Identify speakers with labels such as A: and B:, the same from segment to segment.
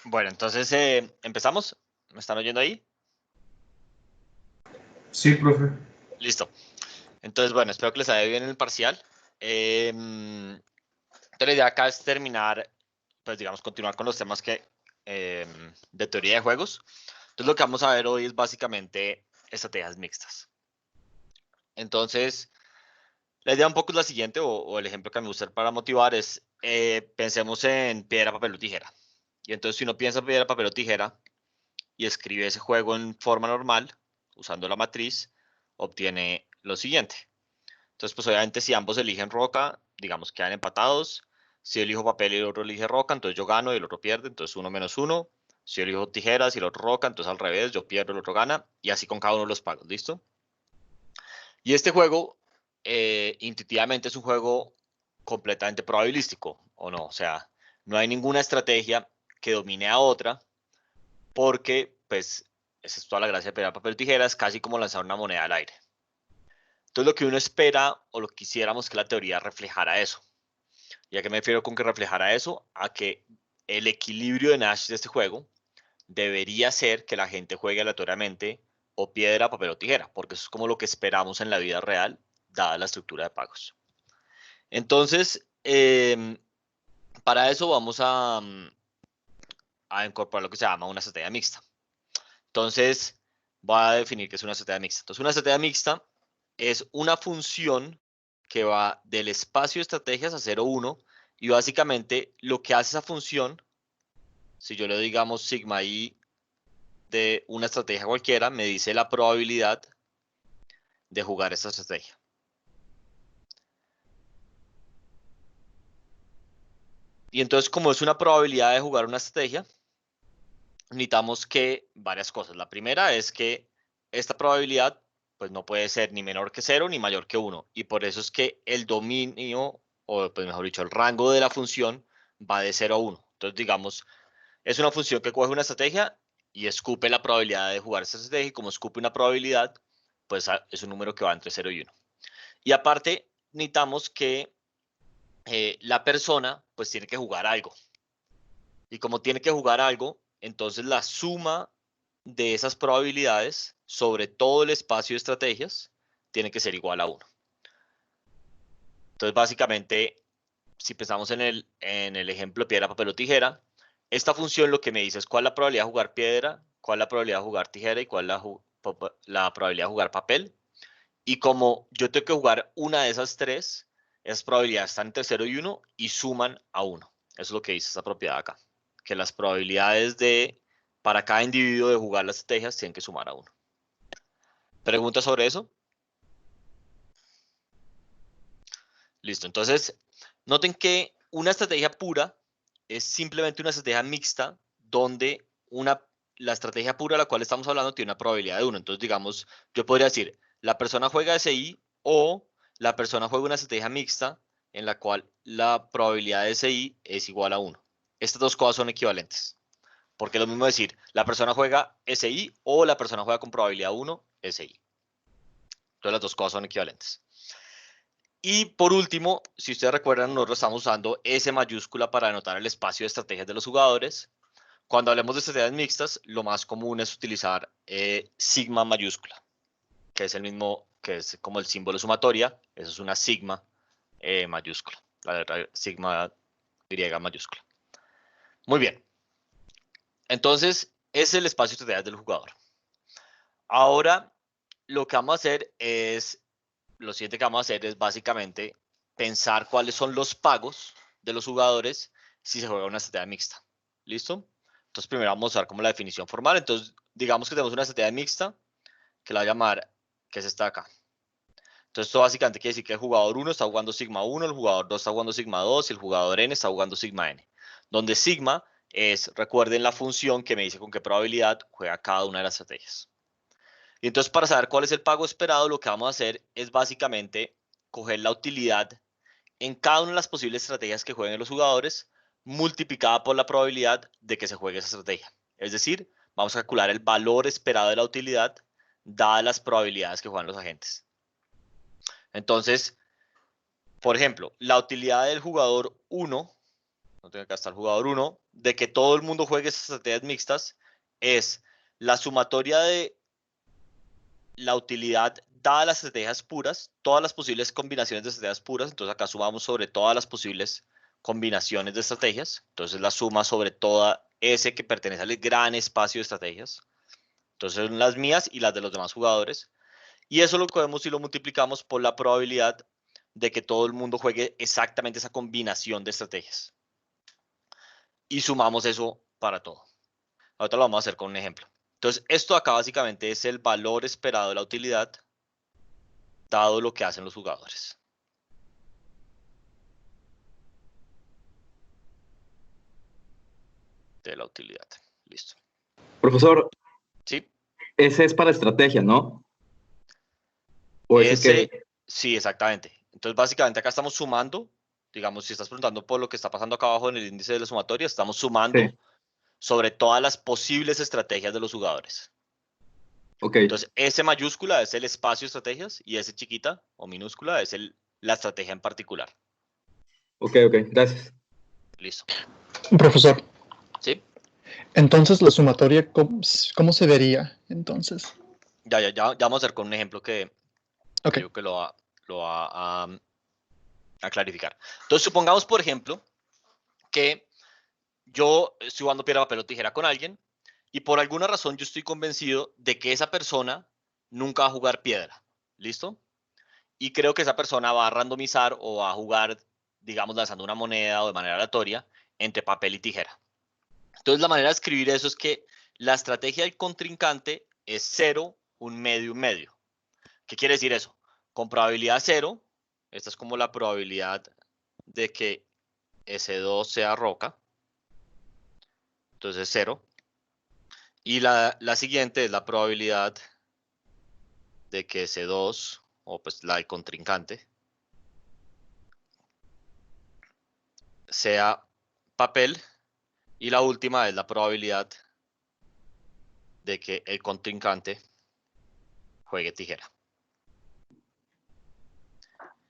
A: Bueno, entonces empezamos. ¿Me están oyendo ahí?
B: Sí, profe.
A: Listo. Entonces, bueno, espero que les haya bien en el parcial. Entonces, la idea acá es terminar, pues digamos, continuar con los temas de teoría de juegos. Entonces, lo que vamos a ver hoy es básicamente estrategias mixtas. Entonces, la idea un poco es la siguiente, o el ejemplo que me gusta para motivar es, pensemos en piedra, papel o tijera. Y entonces, si uno piensa en piedra, papel o tijera, y escribe ese juego en forma normal, usando la matriz, obtiene lo siguiente. Entonces, pues obviamente si ambos eligen roca, digamos quedan empatados. Si yo elijo papel y el otro elige roca, entonces yo gano y el otro pierde, entonces 1 - 1. Si yo elijo tijeras y el otro roca, entonces al revés, yo pierdo, el otro gana, y así con cada uno de los pagos, ¿listo? Y este juego, intuitivamente es un juego completamente probabilístico, ¿o no? O sea, no hay ninguna estrategia que domine a otra, porque pues esa es toda la gracia de pegar papel o tijeras, casi como lanzar una moneda al aire. Entonces lo que uno espera o lo que quisiéramos que la teoría reflejara eso. ¿Y a qué me refiero con que reflejara eso? A que el equilibrio de Nash de este juego debería ser que la gente juegue aleatoriamente o piedra, papel o tijera, porque eso es como lo que esperamos en la vida real, dada la estructura de pagos. Entonces, para eso vamos a incorporar lo que se llama una estrategia mixta. Entonces, voy a definir qué es una estrategia mixta. Entonces, una estrategia mixta es una función que va del espacio de estrategias a 0, 1, y básicamente lo que hace esa función, si yo le digamos sigma i de una estrategia cualquiera, me dice la probabilidad de jugar esta estrategia. Y entonces, como es una probabilidad de jugar una estrategia, necesitamos que varias cosas. La primera es que esta probabilidad pues no puede ser ni menor que 0 ni mayor que 1. Y por eso es que el dominio, o pues mejor dicho, el rango de la función va de 0 a 1. Entonces, digamos, es una función que coge una estrategia y escupe la probabilidad de jugar esa estrategia. Y como escupe una probabilidad, pues es un número que va entre 0 y 1. Y aparte, necesitamos que la persona pues tiene que jugar algo. Y como tiene que jugar algo, entonces la suma de esas probabilidades sobre todo el espacio de estrategias tiene que ser igual a 1. Entonces, básicamente, si pensamos en el ejemplo piedra, papel o tijera, esta función lo que me dice es cuál es la probabilidad de jugar piedra, cuál es la probabilidad de jugar tijera y cuál es la probabilidad de jugar papel. Y como yo tengo que jugar una de esas tres, esas probabilidades están entre 0 y 1 y suman a 1. Eso es lo que dice esta propiedad acá. Que las probabilidades para cada individuo de jugar las estrategias tienen que sumar a 1. ¿Preguntas sobre eso? Listo. Entonces, noten que una estrategia pura es simplemente una estrategia mixta donde la estrategia pura de la cual estamos hablando tiene una probabilidad de 1. Entonces, digamos, yo podría decir, la persona juega SI o la persona juega una estrategia mixta en la cual la probabilidad de SI es igual a 1. Estas dos cosas son equivalentes. Porque es lo mismo decir, la persona juega SI o la persona juega con probabilidad 1 SI. Entonces, las dos cosas son equivalentes. Y por último, si ustedes recuerdan, nosotros estamos usando S mayúscula para anotar el espacio de estrategias de los jugadores. Cuando hablemos de estrategias mixtas, lo más común es utilizar sigma mayúscula, que es el mismo, que es como el símbolo sumatoria. Eso es una sigma mayúscula, la letra sigma griega mayúscula. Muy bien. Entonces, ese es el espacio de estrategias del jugador. Ahora, lo que vamos a hacer es lo siguiente que vamos a hacer es básicamente pensar cuáles son los pagos de los jugadores si se juega una estrategia mixta. ¿Listo? Entonces primero vamos a usar como la definición formal. Entonces digamos que tenemos una estrategia mixta que la voy a llamar, que es esta de acá. Entonces esto básicamente quiere decir que el jugador 1 está jugando sigma 1, el jugador 2 está jugando sigma 2 y el jugador n está jugando sigma n. Donde sigma es, recuerden la función que me dice con qué probabilidad juega cada una de las estrategias. Y entonces para saber cuál es el pago esperado, lo que vamos a hacer es básicamente coger la utilidad en cada una de las posibles estrategias que jueguen los jugadores, multiplicada por la probabilidad de que se juegue esa estrategia. Es decir, vamos a calcular el valor esperado de la utilidad dadas las probabilidades que juegan los agentes. Entonces, por ejemplo, la utilidad del jugador 1 no tenga que gastar jugador 1, de que todo el mundo juegue esas estrategias mixtas, es la sumatoria de la utilidad dadas las estrategias puras, todas las posibles combinaciones de estrategias puras. Entonces acá sumamos sobre todas las posibles combinaciones de estrategias. Entonces la suma sobre toda S que pertenece al gran espacio de estrategias. Entonces son las mías y las de los demás jugadores. Y eso lo cogemos y lo multiplicamos por la probabilidad de que todo el mundo juegue exactamente esa combinación de estrategias. Y sumamos eso para todo. Ahorita lo vamos a hacer con un ejemplo. Entonces, esto acá básicamente es el valor esperado de la utilidad, dado lo que hacen los jugadores. De la utilidad. Listo.
B: Profesor,
A: ¿Sí?
B: ese es para estrategia, ¿no? ¿O ese qué?
A: Sí, exactamente. Entonces, básicamente acá estamos sumando, digamos, si estás preguntando por lo que está pasando acá abajo en el índice de la sumatoria, estamos sumando
B: Sí.
A: sobre todas las posibles estrategias de los jugadores.
B: Ok.
A: Entonces, S mayúscula es el espacio de estrategias y S chiquita o minúscula es la estrategia en particular.
B: Ok, gracias.
A: Listo.
C: Profesor.
A: ¿Sí?
C: Entonces, la sumatoria, ¿cómo se vería entonces?
A: Ya vamos a hacer con un ejemplo que
C: Okay.
A: creo que lo va a clarificar. Entonces, supongamos, por ejemplo, que yo estoy jugando piedra, papel o tijera con alguien y por alguna razón yo estoy convencido de que esa persona nunca va a jugar piedra. ¿Listo? Y creo que esa persona va a randomizar o va a jugar, digamos, lanzando una moneda o de manera aleatoria entre papel y tijera. Entonces, la manera de escribir eso es que la estrategia del contrincante es 0, un medio, un medio. ¿Qué quiere decir eso? Con probabilidad 0, esta es como la probabilidad de que S2 sea roca. Entonces 0. Y la siguiente es la probabilidad de que S2, o pues la del contrincante, sea papel. Y la última es la probabilidad de que el contrincante juegue tijera.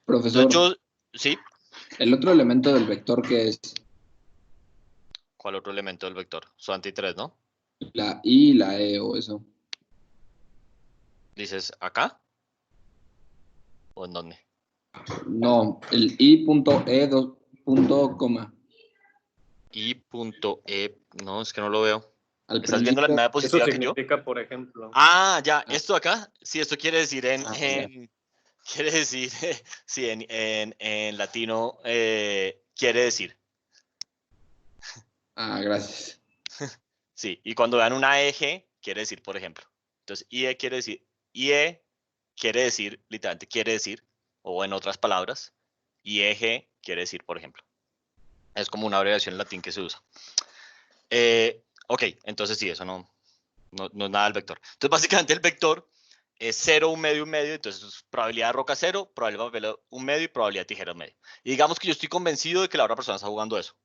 D: Profesor,
A: Entonces ¿sí?
D: el otro elemento del vector que es
A: ¿Cuál otro elemento del vector? Son anti 3, ¿no?
D: la I y la E o eso.
A: ¿Dices acá? ¿O en dónde?
D: No, el I.E coma.
A: I.E, no, es que no lo veo.
D: Al
A: ¿Estás viendo la
D: principio,
A: misma
E: Eso
A: diapositiva que yo?
E: significa, por ejemplo,
A: Ya, esto acá, sí, esto quiere decir quiere decir, sí, en latino, quiere decir,
D: gracias.
A: sí, y cuando vean una eje, quiere decir, por ejemplo. Entonces, IE quiere decir, literalmente quiere decir, o en otras palabras, y eje quiere decir, por ejemplo. Es como una abreviación en latín que se usa. Ok, entonces sí, eso no es nada del vector. Entonces, básicamente el vector es 0, un medio, entonces probabilidad de roca 0, probabilidad de papel un medio y probabilidad de tijera un medio. Y digamos que yo estoy convencido de que la otra persona está jugando eso.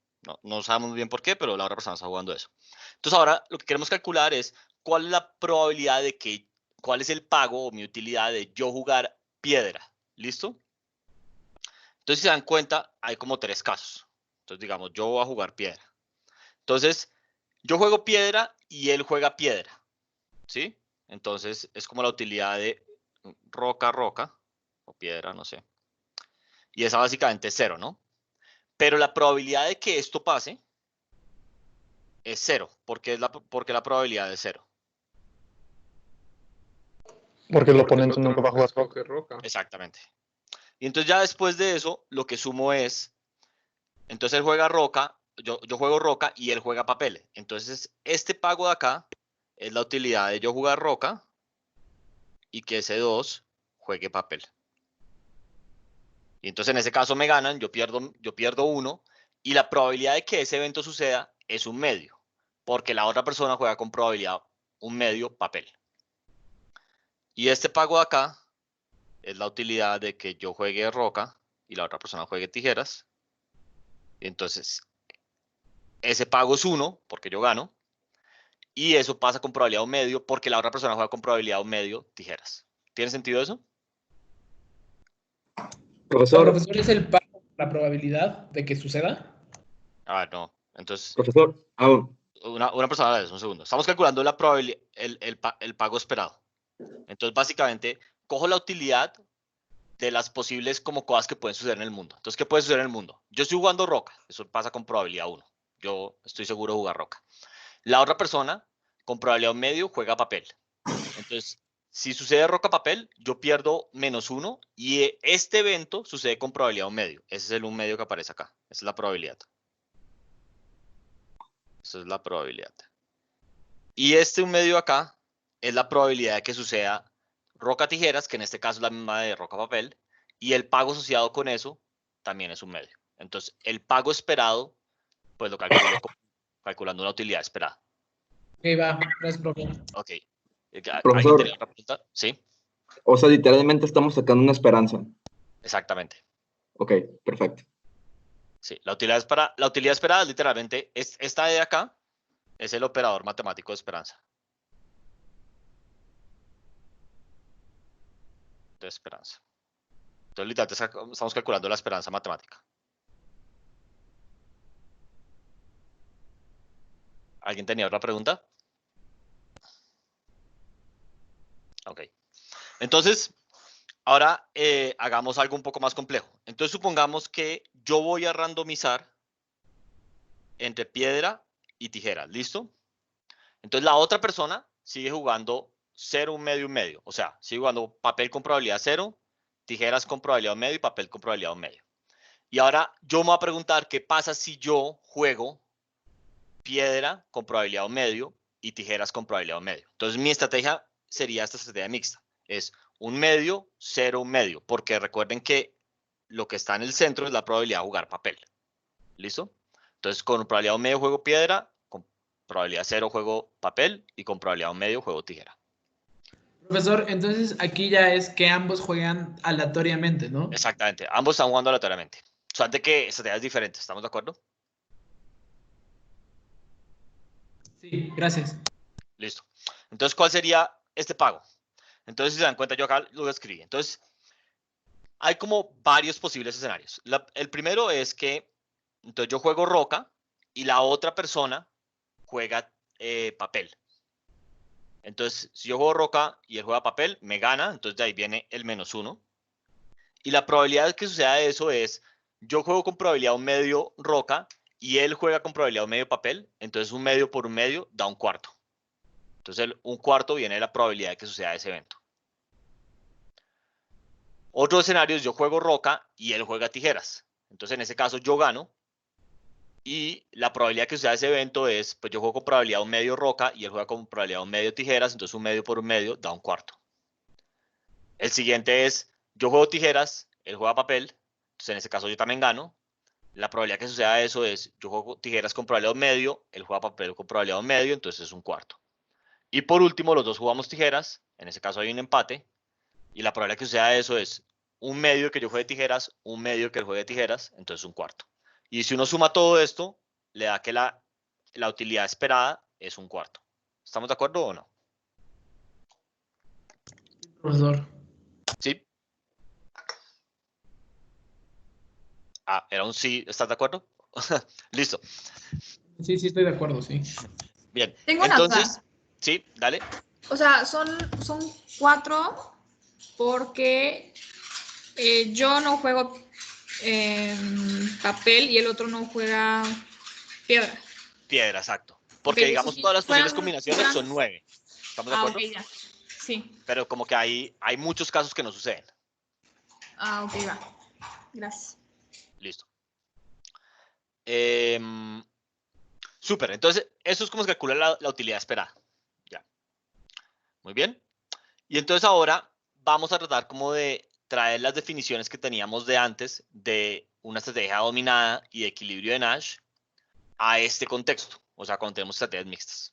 A: No sabemos bien por qué, pero la otra persona está jugando eso. Entonces ahora lo que queremos calcular es cuál es la probabilidad de que, cuál es el pago o mi utilidad de yo jugar piedra. ¿Listo? Entonces si se dan cuenta, hay como 3 casos. Entonces digamos, yo voy a jugar piedra. Entonces, yo juego piedra y él juega piedra. ¿Sí? Entonces es como la utilidad de roca, o piedra, no sé. Y esa básicamente es 0, ¿no? Pero la probabilidad de que esto pase es 0. Porque la probabilidad es 0.
C: Porque el
E: porque el
C: oponente
E: otro
C: nunca va a jugar
E: escoge roca.
A: Exactamente. Y entonces ya después de eso, lo que sumo es, entonces él juega roca, yo juego roca y él juega papel. Entonces este pago de acá es la utilidad de yo jugar roca y que ese 2 juegue papel. Y entonces en ese caso me ganan, yo pierdo 1 y la probabilidad de que ese evento suceda es un medio, porque la otra persona juega con probabilidad un medio papel. Y este pago de acá es la utilidad de que yo juegue roca y la otra persona juegue tijeras. Y entonces ese pago es 1 porque yo gano y eso pasa con probabilidad un medio porque la otra persona juega con probabilidad un medio tijeras. ¿Tiene sentido eso?
B: Profesor,
F: Profesor, ¿es el pago la probabilidad de que suceda?
A: A ver, no. Entonces,
B: Profesor,
A: una persona a la vez, un segundo. Estamos calculando la probabilidad, el pago esperado. Entonces, básicamente, cojo la utilidad de las posibles como cosas que pueden suceder en el mundo. Entonces, ¿qué puede suceder en el mundo? Yo estoy jugando roca. Eso pasa con probabilidad 1. Yo estoy seguro de jugar roca. La otra persona, con probabilidad 1 medio, juega papel. Entonces, si sucede roca-papel, yo pierdo -1 y este evento sucede con probabilidad 1 medio. Ese es el 1 medio que aparece acá. Esa es la probabilidad. Esa es la probabilidad. Y este 1 medio acá es la probabilidad de que suceda roca-tijeras, que en este caso es la misma de roca-papel, y el pago asociado con eso también es 1 medio. Entonces, el pago esperado, pues lo calculo calculando una utilidad esperada.
E: Ok, va. Gracias, profe.
A: Ok. ¿Alguien
B: Profesor.
A: tenía otra pregunta? Sí,
B: o sea, literalmente estamos sacando una esperanza.
A: exactamente.
B: Ok, perfecto.
A: Sí, la utilidad esperada es literalmente, esta de acá es el operador matemático de esperanza. De esperanza. Entonces, literalmente estamos calculando la esperanza matemática. ¿Alguien tenía otra pregunta? Ok. Entonces, ahora hagamos algo un poco más complejo. Entonces, supongamos que yo voy a randomizar entre piedra y tijera. ¿Listo? Entonces, la otra persona sigue jugando 0, 1 medio, 1 medio. O sea, sigue jugando papel con probabilidad 0, tijeras con probabilidad 1 medio y papel con probabilidad 1 medio. Y ahora yo me voy a preguntar qué pasa si yo juego piedra con probabilidad 1 medio y tijeras con probabilidad 1 medio. Entonces mi estrategia sería esta estrategia mixta. Es 1 medio, 0, 1 medio. Porque recuerden que lo que está en el centro es la probabilidad de jugar papel. ¿Listo? Entonces con probabilidad 1 medio juego piedra, con probabilidad 0 juego papel y con probabilidad 1 medio juego tijera.
E: Profesor, entonces aquí ya es que ambos juegan aleatoriamente, ¿no?
A: Exactamente. Ambos están jugando aleatoriamente. Solamente que estrategias diferentes. ¿Estamos de acuerdo?
E: Sí, gracias.
A: Listo. Entonces, ¿cuál sería este pago? Entonces, si se dan cuenta, yo acá lo escribí. Entonces, hay como varios posibles escenarios. El primero es que, entonces yo juego roca y la otra persona juega papel. Entonces, si yo juego roca y él juega papel, me gana, entonces de ahí viene el -1. Y la probabilidad de que suceda eso es, yo juego con probabilidad 1 medio roca y él juega con probabilidad 1 medio papel, entonces 1 medio por 1 medio da 1/4. Entonces, 1/4 viene de la probabilidad de que suceda ese evento. Otro escenario es yo juego roca y él juega tijeras. Entonces, en ese caso, yo gano. Y la probabilidad que suceda ese evento es, pues yo juego con probabilidad 1 medio roca y él juega con probabilidad 1 medio tijeras. Entonces, 1 medio por 1 medio da 1/4. El siguiente es, yo juego tijeras, él juega papel. Entonces, en ese caso, yo también gano. La probabilidad que suceda eso es, yo juego tijeras con probabilidad 1 medio, él juega papel con probabilidad 1 medio, entonces es 1/4. Y por último, los dos jugamos tijeras. En ese caso hay un empate. Y la probabilidad que suceda eso es 1 medio que yo juegue tijeras, 1 medio que él juegue tijeras, entonces 1/4. Y si uno suma todo esto, le da que la utilidad esperada es 1/4. ¿Estamos de acuerdo o no?
E: Profesor.
A: ¿Sí? Ah, era un sí. ¿Estás de acuerdo? Listo.
E: Sí, estoy de acuerdo, sí.
A: Bien.
F: Tengo una
A: Entonces,
F: duda.
A: sí, dale.
F: O sea, son 4 porque yo no juego papel y el otro no juega piedra.
A: Piedra, exacto. Porque
F: Ok, eso
A: digamos
F: sí,
A: todas las posibles
F: fueran-
A: combinaciones
F: fueran-
A: son 9. ¿Estamos de
F: Ah,
A: acuerdo?
F: ok, ya. Sí.
A: Pero como que hay muchos casos que no suceden.
F: Ah, ok, va. Gracias.
A: Listo. Súper, entonces eso es como se calcula la utilidad esperada. Ya. Muy bien. Y entonces ahora vamos a tratar como de traer las definiciones que teníamos de antes de una estrategia dominada y de equilibrio de Nash a este contexto. O sea, cuando tenemos estrategias mixtas.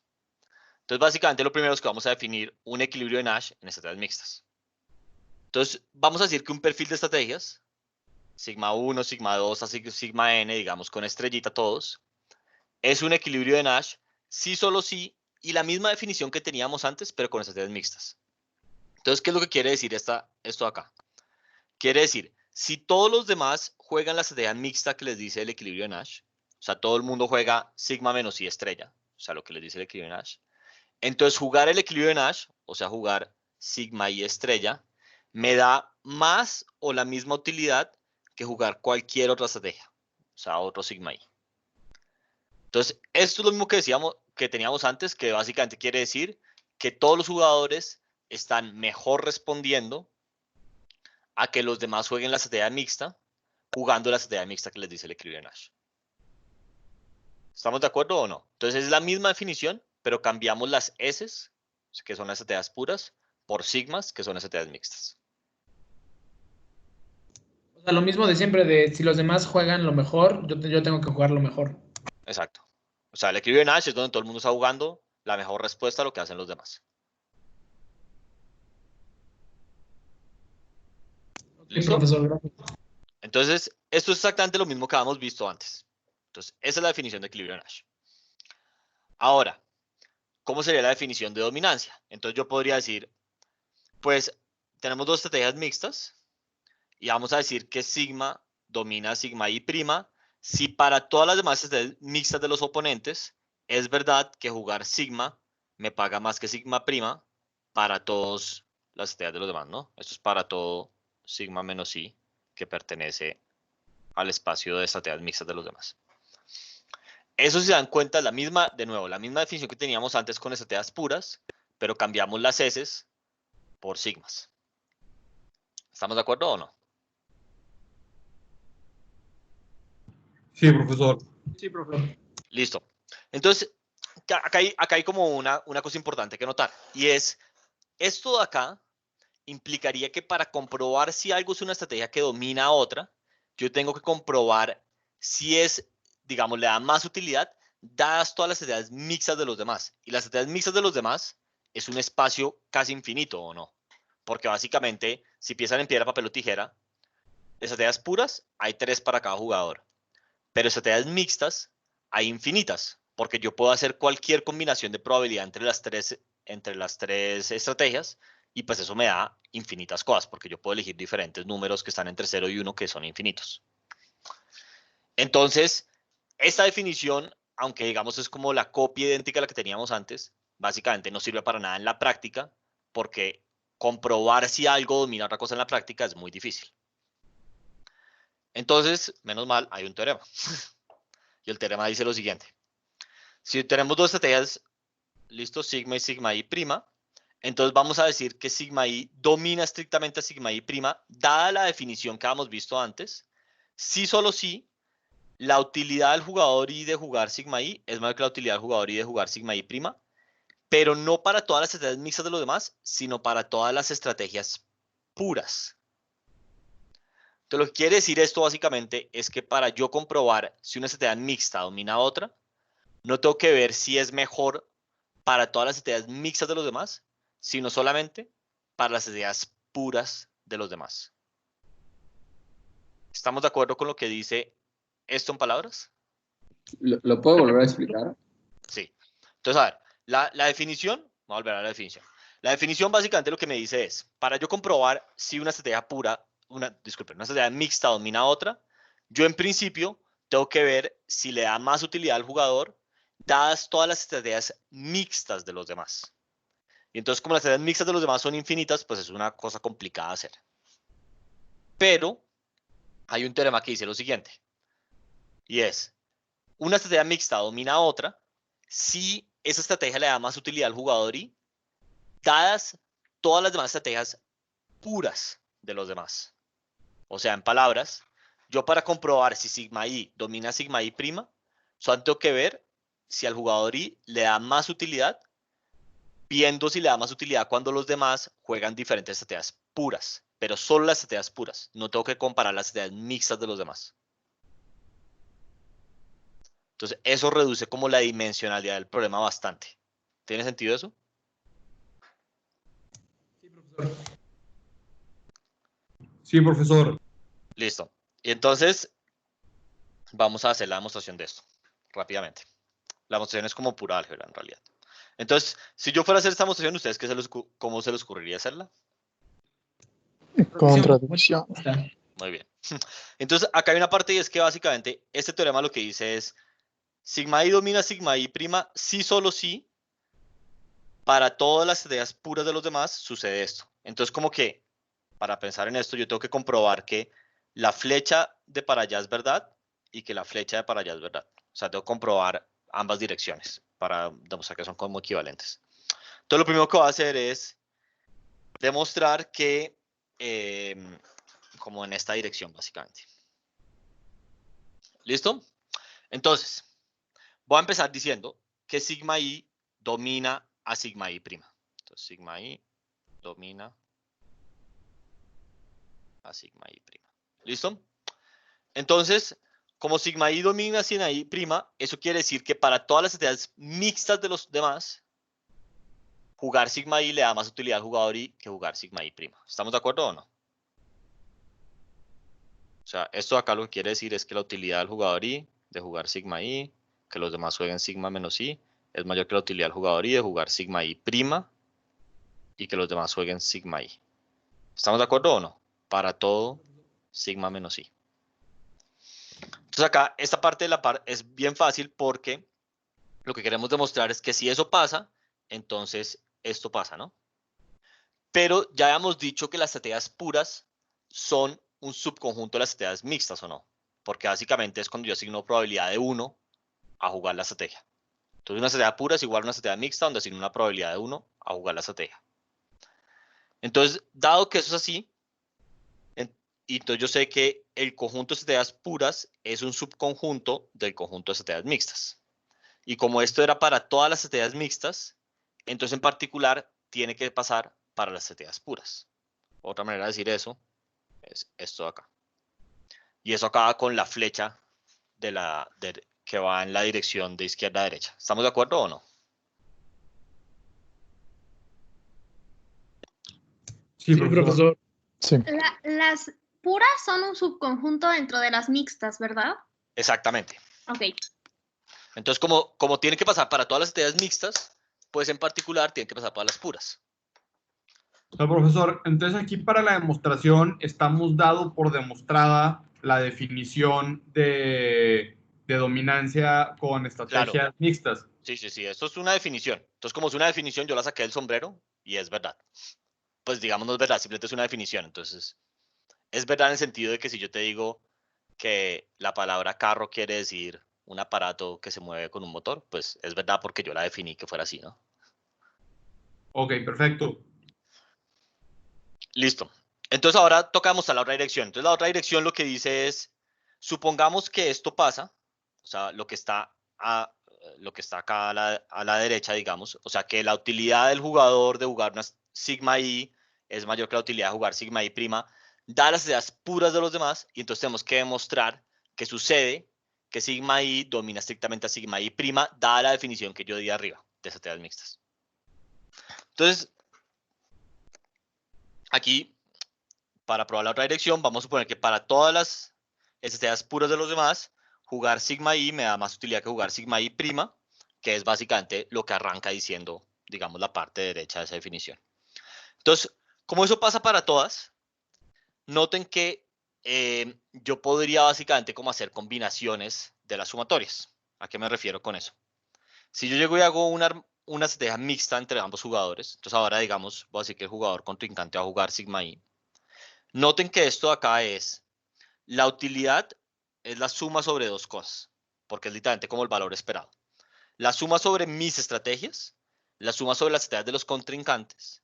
A: Entonces, básicamente lo primero es que vamos a definir un equilibrio de Nash en estrategias mixtas. Entonces, vamos a decir que un perfil de estrategias, sigma 1, sigma 2, así que sigma n, digamos con estrellita todos, es un equilibrio de Nash, sí, solo sí, y la misma definición que teníamos antes, pero con estrategias mixtas. Entonces, ¿qué es lo que quiere decir esto acá? Quiere decir, si todos los demás juegan la estrategia mixta que les dice el equilibrio de Nash, o sea, todo el mundo juega sigma menos i estrella, o sea, lo que les dice el equilibrio de Nash. Entonces, jugar el equilibrio de Nash, o sea, jugar sigma i estrella, me da más o la misma utilidad que jugar cualquier otra estrategia, o sea, otro sigma i. Entonces, esto es lo mismo que decíamos, que teníamos antes, que básicamente quiere decir que todos los jugadores están mejor respondiendo a que los demás jueguen la estrategia mixta, jugando la estrategia mixta que les dice el equilibrio de Nash. ¿Estamos de acuerdo o no? Entonces es la misma definición, pero cambiamos las S, que son las estrategias puras, por sigmas, que son las estrategias mixtas.
E: O sea, lo mismo de siempre, de si los demás juegan lo mejor, yo tengo que jugar lo mejor.
A: Exacto. O sea, el equilibrio de Nash es donde todo el mundo está jugando la mejor respuesta a lo que hacen los demás.
E: Sí, profesor, gracias.
A: Entonces, esto es exactamente lo mismo que habíamos visto antes. Entonces, esa es la definición de equilibrio de Nash. Ahora, ¿cómo sería la definición de dominancia? Entonces yo podría decir, pues, tenemos dos estrategias mixtas y vamos a decir que sigma domina sigma i prima si para todas las demás estrategias mixtas de los oponentes es verdad que jugar sigma me paga más que sigma prima para todas las estrategias de los demás, ¿no? Esto es para todo sigma menos i que pertenece al espacio de estrategias mixtas de los demás. Eso, si se dan cuenta, es la misma, de nuevo, la misma definición que teníamos antes con estrategias puras, pero cambiamos las S por sigmas. ¿Estamos de acuerdo o no?
G: Sí, profesor.
E: Sí, profesor.
A: Listo. Entonces, acá hay como una cosa importante que notar, y es, esto de acá implicaría que para comprobar si algo es una estrategia que domina a otra, yo tengo que comprobar si es, digamos, le da más utilidad dadas todas las estrategias mixtas de los demás. Y las estrategias mixtas de los demás es un espacio casi infinito, ¿o no? Porque básicamente, si piensan en piedra, papel o tijera, estrategias puras hay 3 para cada jugador. Pero estrategias mixtas hay infinitas, porque yo puedo hacer cualquier combinación de probabilidad entre las tres estrategias, y pues eso me da infinitas cosas, porque yo puedo elegir diferentes números que están entre 0 y 1 que son infinitos. Entonces, esta definición, aunque digamos es como la copia idéntica a la que teníamos antes, básicamente no sirve para nada en la práctica, porque comprobar si algo domina otra cosa en la práctica es muy difícil. Entonces, menos mal, hay un teorema. Y el teorema dice lo siguiente. Si tenemos dos estrategias, listo, sigma y sigma i prima, entonces vamos a decir que sigma i domina estrictamente a sigma i prima, dada la definición que habíamos visto antes, si solo si la utilidad del jugador i de jugar sigma i es mayor que la utilidad del jugador i de jugar sigma i prima, pero no para todas las estrategias mixtas de los demás, sino para todas las estrategias puras. Entonces, lo que quiere decir esto básicamente es que para yo comprobar si una estrategia mixta domina a otra, no tengo que ver si es mejor para todas las estrategias mixtas de los demás, sino solamente para las estrategias puras de los demás. ¿Estamos de acuerdo con lo que dice esto en palabras?
D: ¿Lo puedo volver a explicar?
A: Sí. Entonces, a ver, la definición, vamos a volver a la definición. La definición básicamente lo que me dice es, para yo comprobar si una estrategia pura, una estrategia mixta domina a otra, yo en principio tengo que ver si le da más utilidad al jugador, dadas todas las estrategias mixtas de los demás. Y entonces, como las estrategias mixtas de los demás son infinitas, pues es una cosa complicada de hacer. Pero hay un teorema que dice lo siguiente, y es, una estrategia mixta domina a otra si esa estrategia le da más utilidad al jugador y dadas todas las demás estrategias puras de los demás. O sea, en palabras, yo para comprobar si sigma i domina sigma i prima, solo tengo que ver si al jugador i le da más utilidad, viendo si le da más utilidad cuando los demás juegan diferentes estrategias puras, pero solo las estrategias puras. No tengo que comparar las estrategias mixtas de los demás. Entonces, eso reduce como la dimensionalidad del problema bastante. ¿Tiene sentido eso?
E: Sí, profesor.
G: Sí, profesor.
A: Listo. Y entonces, vamos a hacer la demostración de esto, rápidamente. La demostración es como pura álgebra, en realidad. Entonces, si yo fuera a hacer esta demostración, ¿ustedes cómo se les ocurriría hacerla?
C: Contradicción.
A: Muy bien. Entonces, acá hay una parte y es que básicamente este teorema lo que dice es, sigma i domina sigma i prima, sí, solo sí, para todas las estrategias puras de los demás sucede esto. Entonces, como que, para pensar en esto, yo tengo que comprobar que la flecha de para allá es verdad y que la flecha de para allá es verdad. O sea, tengo que comprobar ambas direcciones para demostrar que son como equivalentes. Entonces, lo primero que voy a hacer es demostrar que, como en esta dirección, básicamente. ¿Listo? Entonces, voy a empezar diciendo que sigma i domina a sigma i prima. Entonces, sigma i domina a sigma i prima. ¿Listo? Entonces, como sigma i domina a sigma i prima, eso quiere decir que para todas las estrategias mixtas de los demás, jugar sigma i le da más utilidad al jugador i que jugar sigma i prima. ¿Estamos de acuerdo o no? O sea, esto acá lo que quiere decir es que la utilidad del jugador i de jugar sigma i, que los demás jueguen sigma menos i, es mayor que la utilidad del jugador i de jugar sigma i prima y que los demás jueguen sigma i. ¿Estamos de acuerdo o no? Para todo, sigma menos i. Entonces acá, esta parte de la es bien fácil porque lo que queremos demostrar es que si eso pasa, entonces esto pasa, ¿no? Pero ya habíamos dicho que las estrategias puras son un subconjunto de las estrategias mixtas, ¿o no? Porque básicamente es cuando yo asigno probabilidad de 1 a jugar la estrategia. Entonces una estrategia pura es igual a una estrategia mixta donde asigno una probabilidad de 1 a jugar la estrategia. Entonces, dado que eso es así, y entonces yo sé que el conjunto de estrategias puras es un subconjunto del conjunto de estrategias mixtas. Y como esto era para todas las estrategias mixtas, entonces en particular tiene que pasar para las estrategias puras. Otra manera de decir eso es esto de acá. Y eso acaba con la flecha que va en la dirección de izquierda a derecha. ¿Estamos de acuerdo o no?
G: Sí, profesor.
C: Sí.
F: Las puras son un subconjunto dentro de las mixtas, ¿verdad?
A: Exactamente.
F: Ok.
A: Entonces, como tiene que pasar para todas las estrategias mixtas, pues en particular tiene que pasar para las puras.
G: No, profesor, entonces aquí para la demostración estamos dado por demostrada la definición de dominancia con estrategias mixtas.
A: Sí, sí, sí, esto es una definición. Entonces, como es una definición, yo la saqué del sombrero y es verdad. Pues digamos, no es verdad, simplemente es una definición. Entonces, es verdad en el sentido de que si yo te digo que la palabra carro quiere decir un aparato que se mueve con un motor, pues es verdad porque yo la definí que fuera así, ¿no?
G: Ok, perfecto.
A: Listo. Entonces ahora toca mostrar la otra dirección. Entonces la otra dirección lo que dice es, supongamos que esto pasa, o sea, lo que está acá a la derecha, digamos, o sea, que la utilidad del jugador de jugar una sigma i es mayor que la utilidad de jugar sigma i prima, dadas las ideas puras de los demás, y entonces tenemos que demostrar que sucede que sigma i domina estrictamente a sigma i prima, dada la definición que yo di arriba de esas estrategias mixtas. Entonces, aquí, para probar la otra dirección, vamos a suponer que para todas las estrategias puras de los demás, jugar sigma i me da más utilidad que jugar sigma i prima, que es básicamente lo que arranca diciendo, digamos, la parte derecha de esa definición. Entonces, como eso pasa para todas, noten que yo podría básicamente como hacer combinaciones de las sumatorias. ¿A qué me refiero con eso? Si yo llego y hago una estrategia mixta entre ambos jugadores, entonces ahora digamos, voy a decir que el jugador contrincante va a jugar sigma i. Noten que esto de acá es, la utilidad es la suma sobre dos cosas, porque es literalmente como el valor esperado. La suma sobre mis estrategias, la suma sobre las estrategias de los contrincantes,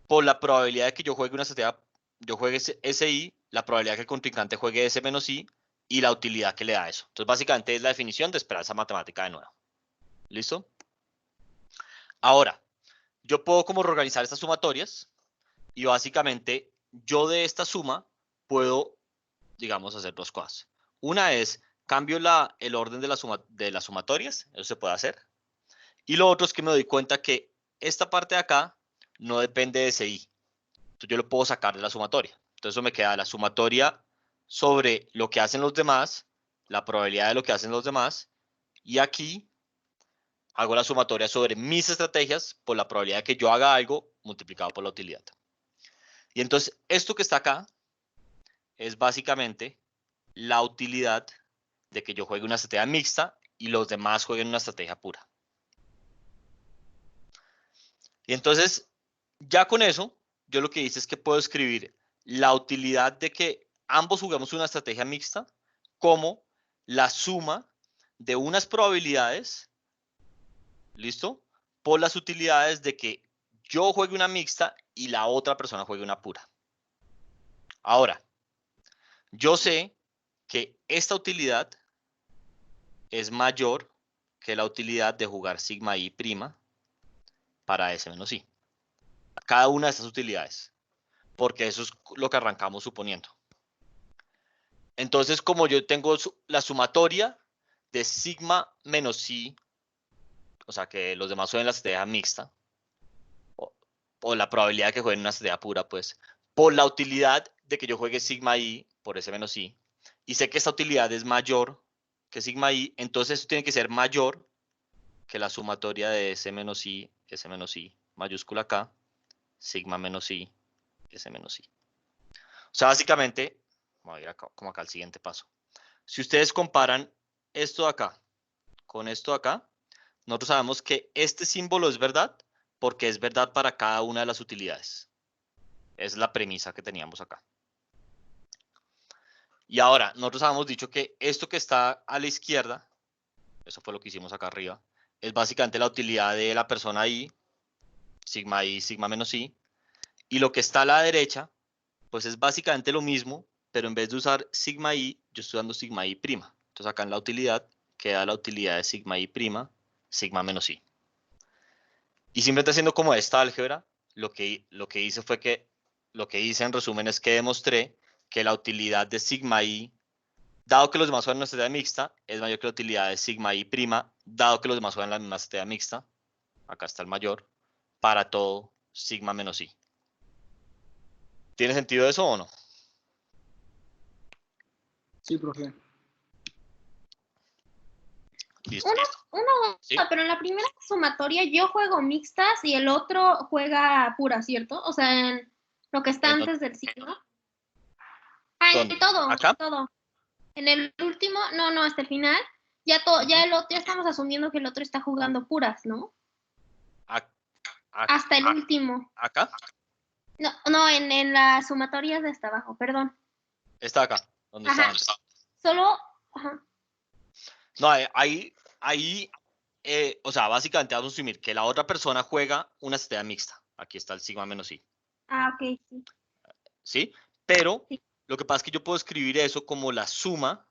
A: por la probabilidad de que yo juegue una estrategia, yo juegue ese i, la probabilidad de que el contrincante juegue ese menos i, y la utilidad que le da eso. Entonces básicamente es la definición de esperanza matemática de nuevo. ¿Listo? Ahora, yo puedo como reorganizar estas sumatorias y básicamente yo de esta suma puedo, digamos, hacer dos cosas. Una es, cambio el orden de las sumatorias, eso se puede hacer. Y lo otro es que me doy cuenta que esta parte de acá no depende de ese i. Entonces yo lo puedo sacar de la sumatoria. Entonces eso me queda la sumatoria sobre lo que hacen los demás, la probabilidad de lo que hacen los demás, y aquí hago la sumatoria sobre mis estrategias por la probabilidad de que yo haga algo multiplicado por la utilidad. Y entonces esto que está acá es básicamente la utilidad de que yo juegue una estrategia mixta y los demás jueguen una estrategia pura. Y entonces, ya con eso, yo lo que hice es que puedo escribir la utilidad de que ambos juguemos una estrategia mixta como la suma de unas probabilidades, ¿listo? Por las utilidades de que yo juegue una mixta y la otra persona juegue una pura. Ahora, yo sé que esta utilidad es mayor que la utilidad de jugar sigma i' para S menos i. Cada una de estas utilidades, porque eso es lo que arrancamos suponiendo. Entonces, como yo tengo la sumatoria de sigma menos i, o sea, que los demás jueguen la estrategia mixta, o la probabilidad de que jueguen una estrategia pura, pues, por la utilidad de que yo juegue sigma i por S menos i, y sé que esta utilidad es mayor que sigma i, entonces esto tiene que ser mayor que la sumatoria de S menos i mayúscula K, sigma menos i, S menos i. O sea, básicamente, voy a ir acá, como acá al siguiente paso. Si ustedes comparan esto de acá con esto de acá, nosotros sabemos que este símbolo es verdad porque es verdad para cada una de las utilidades. Es la premisa que teníamos acá. Y ahora, nosotros habíamos dicho que esto que está a la izquierda, eso fue lo que hicimos acá arriba, es básicamente la utilidad de la persona i, sigma menos i, y lo que está a la derecha, pues es básicamente lo mismo, pero en vez de usar sigma i, yo estoy usando sigma i'. Entonces acá en la utilidad queda la utilidad de sigma i', sigma menos i. Y simplemente haciendo como esta álgebra, lo que hice fue que, lo que hice en resumen es que demostré que la utilidad de sigma i, dado que los demás juegan una estrategia mixta, es mayor que la utilidad de sigma i', dado que los demás juegan la misma estrategia mixta, acá está el mayor, para todo sigma menos i. ¿Tiene sentido eso o no?
D: Sí, profe.
A: Listo. ¿Sí?
F: Pero en la primera sumatoria yo juego mixtas y el otro juega pura, ¿cierto? O sea, en lo que está antes del signo.
A: ¿Dónde?
F: En todo,
A: ¿Acá?
F: todo. En el último, no, hasta el final, ya el otro, ya estamos asumiendo que el otro está jugando puras, ¿no? Hasta el último.
A: ¿Acá?
F: No, en las sumatorias de hasta abajo, perdón.
A: Está acá, donde está antes.
F: Solo, ajá.
A: No, ahí, o sea, básicamente vamos a asumir que la otra persona juega una estrategia mixta. Aquí está el sigma menos i.
F: Ok, sí.
A: ¿Sí? Pero
F: Sí.
A: lo que pasa es que yo puedo escribir eso como la suma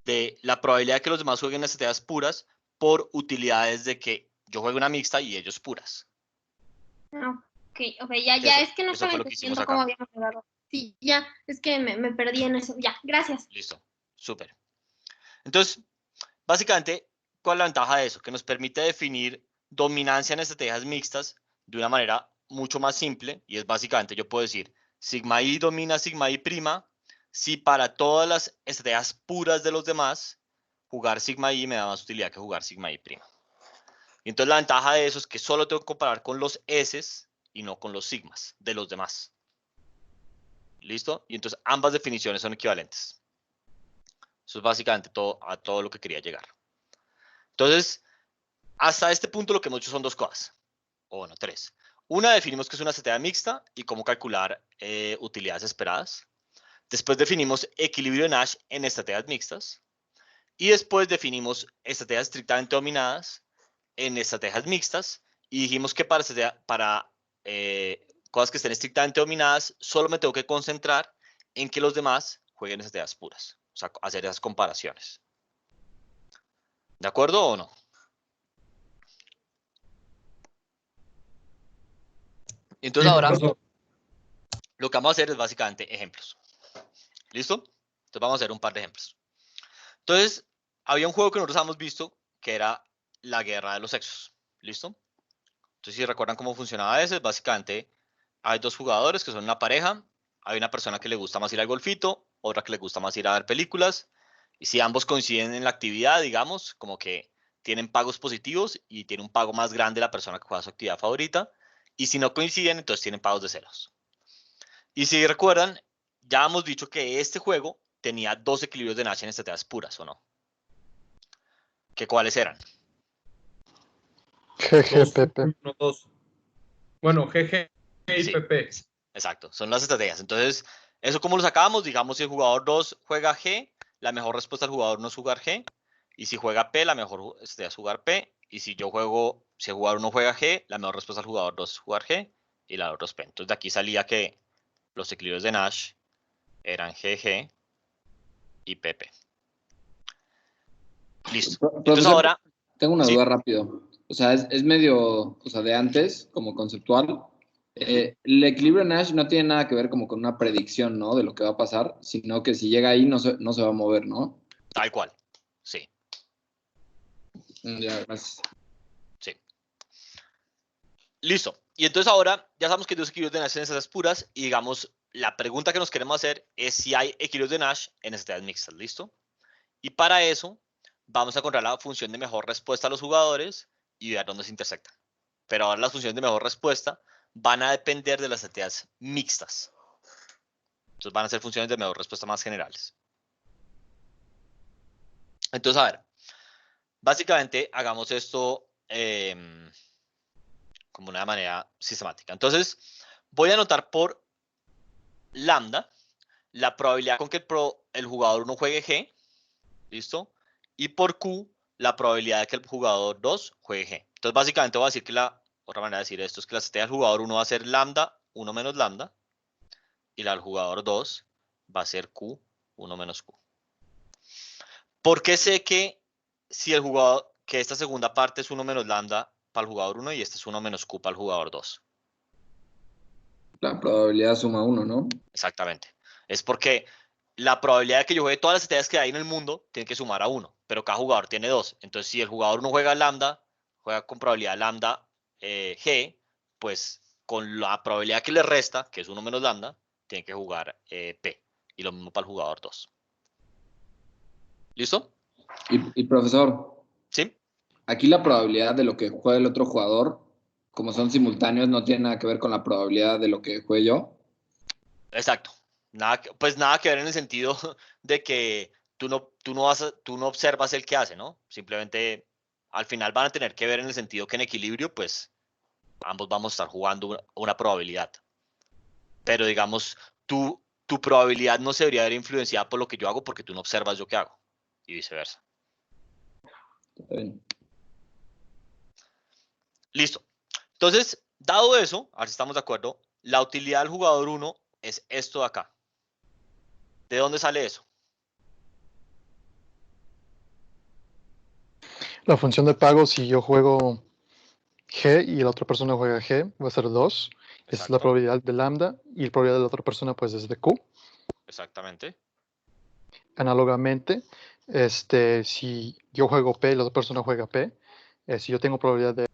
A: de la probabilidad de que los demás jueguen las estrategias puras por utilidades de que yo juegue una mixta y ellos puras.
F: Ok, ya es que no
A: eso
F: estaba
A: fue lo que hicimos
F: entendiendo
A: acá.
F: cómo habíamos quedado. Sí, ya, es que me perdí en eso. Ya, gracias.
A: Listo, súper. Entonces, básicamente, ¿cuál es la ventaja de eso? Que nos permite definir dominancia en estrategias mixtas de una manera mucho más simple, y es básicamente, yo puedo decir, sigma i domina sigma i', si para todas las estrategias puras de los demás, jugar sigma i me da más utilidad que jugar sigma i'. Y entonces la ventaja de eso es que solo tengo que comparar con los s y no con los sigmas de los demás. ¿Listo? Y entonces ambas definiciones son equivalentes. Eso es básicamente a todo lo que quería llegar. Entonces, hasta este punto lo que hemos hecho son dos cosas. O bueno, tres. Una, definimos que es una estrategia mixta y cómo calcular utilidades esperadas. Después definimos equilibrio de Nash en estrategias mixtas. Y después definimos estrategias estrictamente dominadas en estrategias mixtas. Y dijimos que para cosas que estén estrictamente dominadas, solo me tengo que concentrar en que los demás jueguen estrategias puras. O sea, hacer esas comparaciones. ¿De acuerdo o no? Entonces ahora lo que vamos a hacer es básicamente ejemplos. ¿Listo? Entonces vamos a hacer un par de ejemplos. Entonces, había un juego que nosotros habíamos visto que era la guerra de los sexos. ¿Listo? Entonces, si recuerdan cómo funcionaba eso, es básicamente hay dos jugadores que son una pareja, hay una persona que le gusta más ir al golfito, otra que le gusta más ir a ver películas, y si ambos coinciden en la actividad, digamos, como que tienen pagos positivos y tiene un pago más grande la persona que juega su actividad favorita, y si no coinciden, entonces tienen pagos de ceros. Y si recuerdan, ya hemos dicho que este juego tenía dos equilibrios de Nash en estrategias puras, ¿o no? ¿Que cuáles eran?
C: GGPP.
G: 1, 2. Bueno, GG y
A: Sí.
G: PP.
A: Exacto, son las estrategias. Entonces, eso como lo sacábamos, digamos, si el jugador 2 juega G, la mejor respuesta del jugador 1 es jugar G. Y si juega P, la mejor estrategia es jugar P. Y si el jugador 1 juega G, la mejor respuesta del jugador 2 es jugar G. Y la otra es P. Entonces, de aquí salía que los equilibrios de Nash eran GG y PP. Listo. Entonces
D: Profesor,
A: ahora,
D: tengo una
A: sí.
D: duda rápido. O sea, es medio, o sea, de antes, como conceptual. El equilibrio Nash no tiene nada que ver como con una predicción, ¿no? De lo que va a pasar, sino que si llega ahí no se va a mover, ¿no?
A: Tal cual. Sí,
D: Ya, gracias.
A: sí. Listo. Y entonces ahora ya sabemos que hay dos equilibrios de Nash en esas puras. Y digamos, la pregunta que nos queremos hacer es si hay equilibrios de Nash en esas mixtas. ¿Listo? Y para eso vamos a encontrar la función de mejor respuesta a los jugadores y ver dónde se intersectan. Pero ahora las funciones de mejor respuesta van a depender de las estrategias mixtas. Entonces van a ser funciones de mejor respuesta más generales. Entonces, a ver, básicamente hagamos esto como una manera sistemática. Entonces, voy a anotar por lambda la probabilidad con que el jugador 1 juegue G, ¿listo? Y por Q, la probabilidad de que el jugador 2 juegue G. Entonces, básicamente voy a decir que otra manera de decir esto es que la estrategia del jugador 1 va a ser lambda 1 menos lambda, y la del jugador 2 va a ser Q 1 menos Q. ¿Por qué sé que si el jugador, que esta segunda parte es 1 menos lambda para el jugador 1 y este es 1 menos Q para el jugador 2?
D: La probabilidad suma 1, ¿no?
A: Exactamente. Es porque la probabilidad de que yo juegue todas las estrategias que hay en el mundo tiene que sumar a 1, pero cada jugador tiene 2. Entonces, si el jugador 1 juega lambda, juega con probabilidad lambda G, pues con la probabilidad que le resta, que es 1 menos lambda, tiene que jugar P. Y lo mismo para el jugador 2. ¿Listo?
D: Y profesor,
A: ¿Sí?
D: aquí la probabilidad de lo que juegue el otro jugador, como son simultáneos, no tiene nada que ver con la probabilidad de lo que juegue yo.
A: Exacto. Pues nada que ver en el sentido de que tú no observas el que hace, ¿no? Simplemente al final van a tener que ver en el sentido que en equilibrio, pues ambos vamos a estar jugando una probabilidad. Pero digamos, tu probabilidad no se debería ver influenciada por lo que yo hago porque tú no observas yo qué hago. Y viceversa.
D: Está bien.
A: Listo. Entonces, dado eso, a ver si estamos de acuerdo, la utilidad del jugador 1 es esto de acá. ¿De dónde sale eso?
C: La función de pago, si yo juego G y la otra persona juega G, va a ser 2. Esa es la
A: Exacto.
C: probabilidad de lambda. Y la probabilidad de la otra persona, pues, es de Q.
A: Exactamente.
C: Análogamente, si yo juego P y la otra persona juega P, si yo tengo probabilidad de...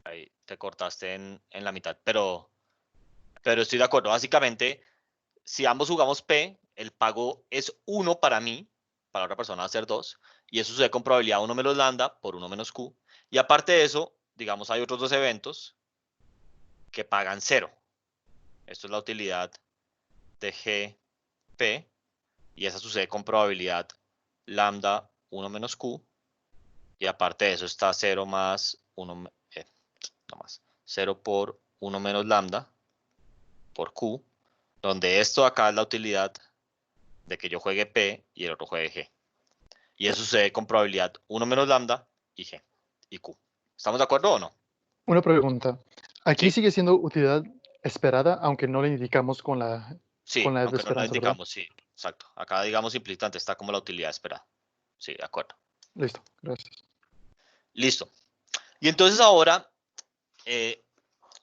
A: Ahí te cortaste en la mitad, pero estoy de acuerdo. Básicamente, si ambos jugamos P, el pago es 1 para mí, para otra persona va a ser 2, y eso sucede con probabilidad 1 menos lambda por 1 menos Q. Y aparte de eso, digamos, hay otros dos eventos que pagan 0. Esto es la utilidad de GP, y esa sucede con probabilidad lambda 1 menos Q. Y aparte de eso está 0 más 1, no más, 0 por 1 menos lambda por Q, donde esto acá es la utilidad de que yo juegue P y el otro juegue G. Y eso sucede con probabilidad 1 menos lambda y G y Q. ¿Estamos de acuerdo o no?
C: Una pregunta. Aquí
A: Sí,
C: sigue siendo utilidad esperada, aunque no le indicamos con la
A: sí,
C: de
A: aunque no lo
C: esperanza, ¿verdad?
A: indicamos, sí, exacto. Acá digamos implícitamente está como la utilidad esperada. Sí, de acuerdo.
C: Listo, gracias.
A: Listo. Y entonces ahora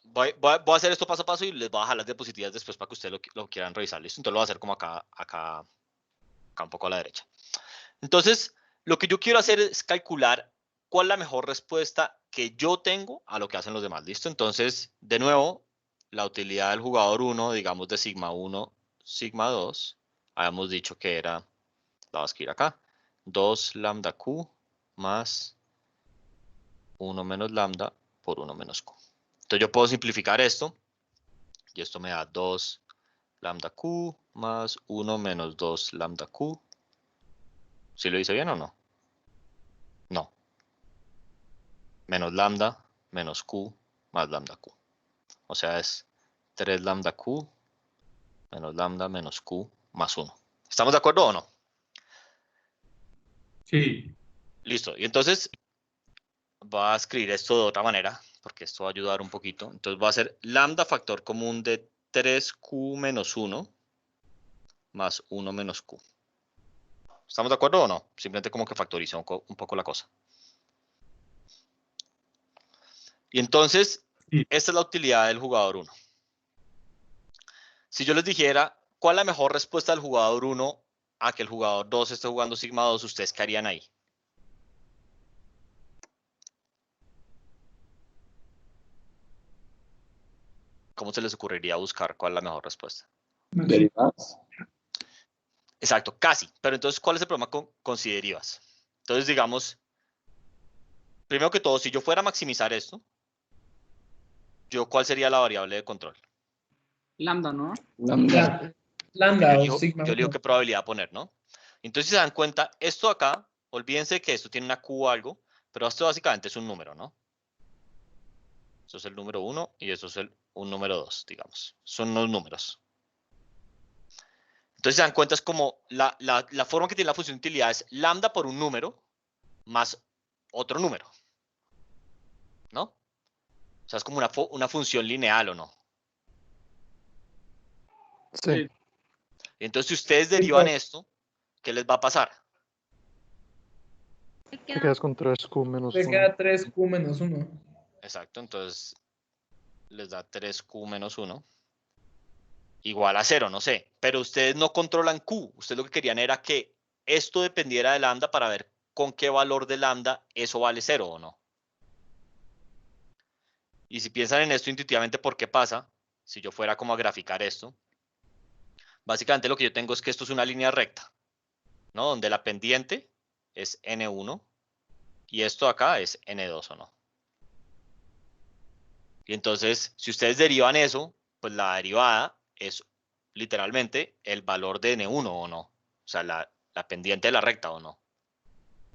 A: voy a hacer esto paso a paso y les voy a dejar las diapositivas después para que ustedes lo quieran revisar. ¿Listo? Entonces lo voy a hacer como acá un poco a la derecha. Entonces, lo que yo quiero hacer es calcular cuál es la mejor respuesta que yo tengo a lo que hacen los demás. ¿Listo? Entonces, de nuevo, la utilidad del jugador 1, digamos de sigma 1, sigma 2, habíamos dicho que era, la voy a escribir acá, 2 lambda q más 1 menos lambda por 1 menos q. Entonces yo puedo simplificar esto y esto me da 2 lambda q más 1 menos 2 lambda q ¿Sí lo hice bien o no? No. Menos lambda, menos q, más lambda q. O sea, es 3 lambda q, menos q, más 1. ¿Estamos de acuerdo o no?
G: Sí.
A: Listo. Y entonces, voy a escribir esto de otra manera, porque esto va a ayudar un poquito. Entonces, va a ser lambda factor común de 3q menos 1, más 1 menos q. ¿Estamos de acuerdo o no? Simplemente como que factoriza un poco la cosa. Y entonces,
G: Sí.
A: esta es la utilidad del jugador 1. Si yo les dijera, ¿cuál es la mejor respuesta del jugador 1 a que el jugador 2 esté jugando sigma 2? ¿Ustedes qué harían ahí? ¿Cómo se les ocurriría buscar cuál es la mejor respuesta?
D: Derivadas.
A: Exacto, casi. Pero entonces, ¿cuál es el problema con si derivas? Entonces, digamos, primero que todo, si yo fuera a maximizar esto, ¿cuál sería la variable de control?
H: Lambda, ¿no?
D: Lambda.
E: Lambda o
A: Yo
E: sigma.
A: elijo qué probabilidad poner, ¿no? Entonces, si se dan cuenta, esto acá, olvídense que esto tiene una Q o algo, pero esto básicamente es un número, ¿no? Eso es el número 1 y eso es un número 2, digamos. Son unos números. Entonces, se dan cuenta, es como la forma que tiene la función de utilidad es lambda por un número más otro número, ¿no? O sea, es como una función lineal, ¿o no?
C: Sí.
A: Entonces, si ustedes derivan esto, ¿qué les va a pasar?
C: Te quedas con 3q menos
E: Te
C: 1.
E: queda 3q menos 1.
A: Exacto, entonces les da 3q menos 1 igual a 0, no sé. Pero ustedes no controlan q. Ustedes lo que querían era que esto dependiera de lambda para ver con qué valor de lambda eso vale 0 o no. Y si piensan en esto intuitivamente, ¿por qué pasa? Si yo fuera como a graficar esto, básicamente lo que yo tengo es que esto es una línea recta, ¿no? Donde la pendiente es n1 y esto acá es n2 o no. Y entonces, si ustedes derivan eso, pues la derivada es literalmente el valor de n1 o no. O sea, la pendiente de la recta o no.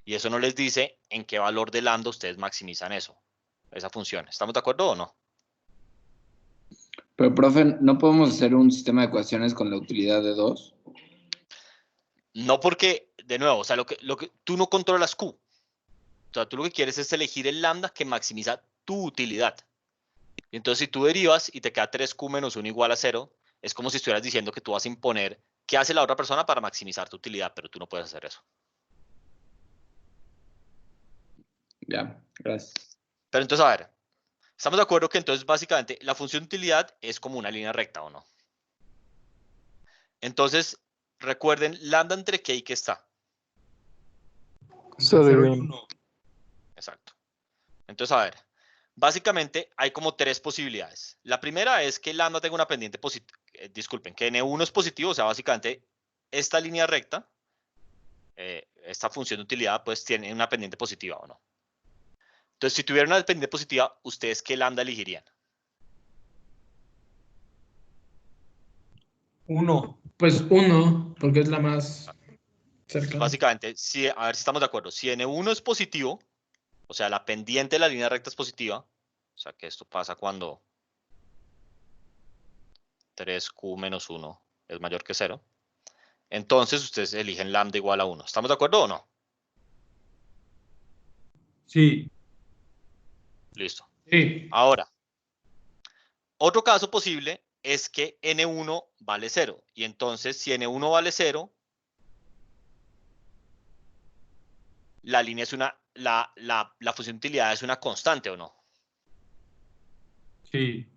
A: Y eso no les dice en qué valor de lambda ustedes maximizan eso, esa función. ¿Estamos de acuerdo o no?
D: Pero, profe, ¿no podemos hacer un sistema de ecuaciones con la utilidad de 2?
A: No porque, de nuevo, o sea, tú no controlas Q. O sea, tú lo que quieres es elegir el lambda que maximiza tu utilidad. Y entonces, si tú derivas y te queda 3Q menos 1 igual a 0, es como si estuvieras diciendo que tú vas a imponer qué hace la otra persona para maximizar tu utilidad, pero tú no puedes hacer eso.
D: Ya, gracias.
A: Pero entonces, a ver, estamos de acuerdo que entonces básicamente la función de utilidad es como una línea recta, ¿o no? Entonces, recuerden, lambda entre qué y qué está.
G: Entre 0 y 1.
A: Exacto. Entonces, a ver, básicamente hay como tres posibilidades. La primera es que lambda tenga una pendiente positiva, disculpen, que n1 es positivo, o sea, básicamente esta línea recta, esta función de utilidad, pues tiene una pendiente positiva o no. Entonces, si tuviera una pendiente positiva, ¿ustedes qué lambda elegirían?
G: 1.
E: Pues 1, porque es la más cercana.
A: Básicamente, a ver si estamos de acuerdo. Si n1 es positivo, o sea, la pendiente de la línea recta es positiva, o sea, que esto pasa cuando 3q menos 1 es mayor que 0. Entonces, ustedes eligen lambda igual a 1. ¿Estamos de acuerdo o no?
G: Sí.
A: Listo.
E: Sí.
A: Ahora, otro caso posible es que n1 vale 0. Y entonces, si n1 vale 0, la línea es la función de utilidad es una constante o no.
G: Sí.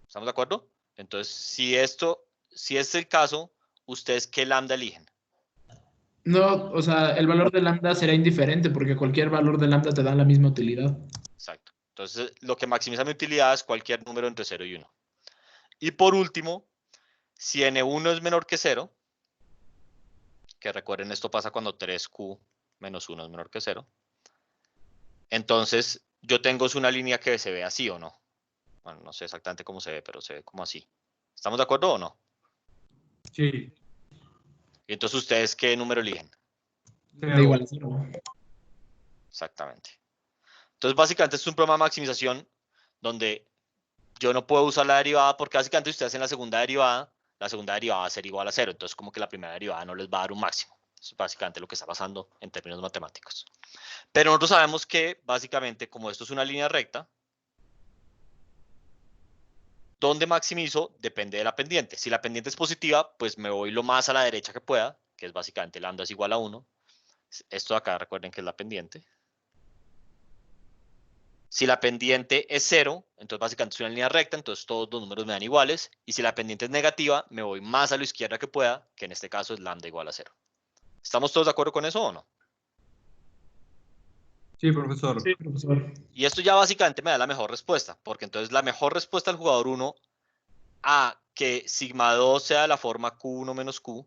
A: ¿Estamos de acuerdo? Entonces, si es el caso, ¿ustedes qué lambda eligen?
E: No, o sea, el valor de lambda será indiferente porque cualquier valor de lambda te da la misma utilidad.
A: Exacto. Entonces, lo que maximiza mi utilidad es cualquier número entre 0 y 1. Y por último, si n1 es menor que 0, que recuerden esto pasa cuando 3q menos 1 es menor que 0, entonces yo tengo una línea que se ve así o no. Bueno, no sé exactamente cómo se ve, pero se ve como así. ¿Estamos de acuerdo o no?
G: Sí.
A: Y entonces, ¿ustedes qué número eligen?
E: Da igual a 0.
A: Exactamente. Entonces, básicamente, es un problema de maximización donde yo no puedo usar la derivada porque básicamente si ustedes hacen la segunda derivada va a ser igual a 0. Entonces, como que la primera derivada no les va a dar un máximo. Eso es básicamente lo que está pasando en términos matemáticos. Pero nosotros sabemos que, básicamente, como esto es una línea recta, donde maximizo depende de la pendiente. Si la pendiente es positiva, pues me voy lo más a la derecha que pueda, que es básicamente lambda es igual a 1. Esto de acá, recuerden que es la pendiente. Si la pendiente es 0, entonces básicamente es una línea recta, entonces todos los números me dan iguales. Y si la pendiente es negativa, me voy más a la izquierda que pueda, que en este caso es lambda igual a 0. ¿Estamos todos de acuerdo con eso o no?
G: Sí, profesor.
E: Sí, profesor.
A: Y esto ya básicamente me da la mejor respuesta, porque entonces la mejor respuesta al jugador 1 a que sigma 2 sea de la forma Q1 menos Q,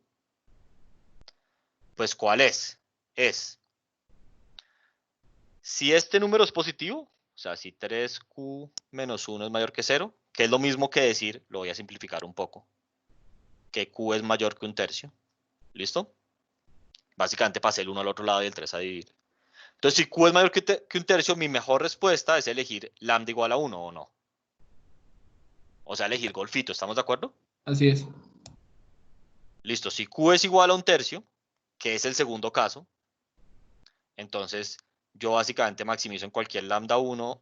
A: pues ¿cuál es? Es, si este número es positivo, o sea, si 3Q menos 1 es mayor que 0, que es lo mismo que decir, lo voy a simplificar un poco, que Q es mayor que un tercio. ¿Listo? Básicamente pasé el 1 al otro lado y el 3 a dividir. Entonces, si Q es mayor que un tercio, mi mejor respuesta es elegir lambda igual a 1 o no. O sea, elegir golfito, ¿estamos de acuerdo?
E: Así es.
A: Listo, si Q es igual a un tercio, que es el segundo caso, entonces yo básicamente maximizo en cualquier lambda 1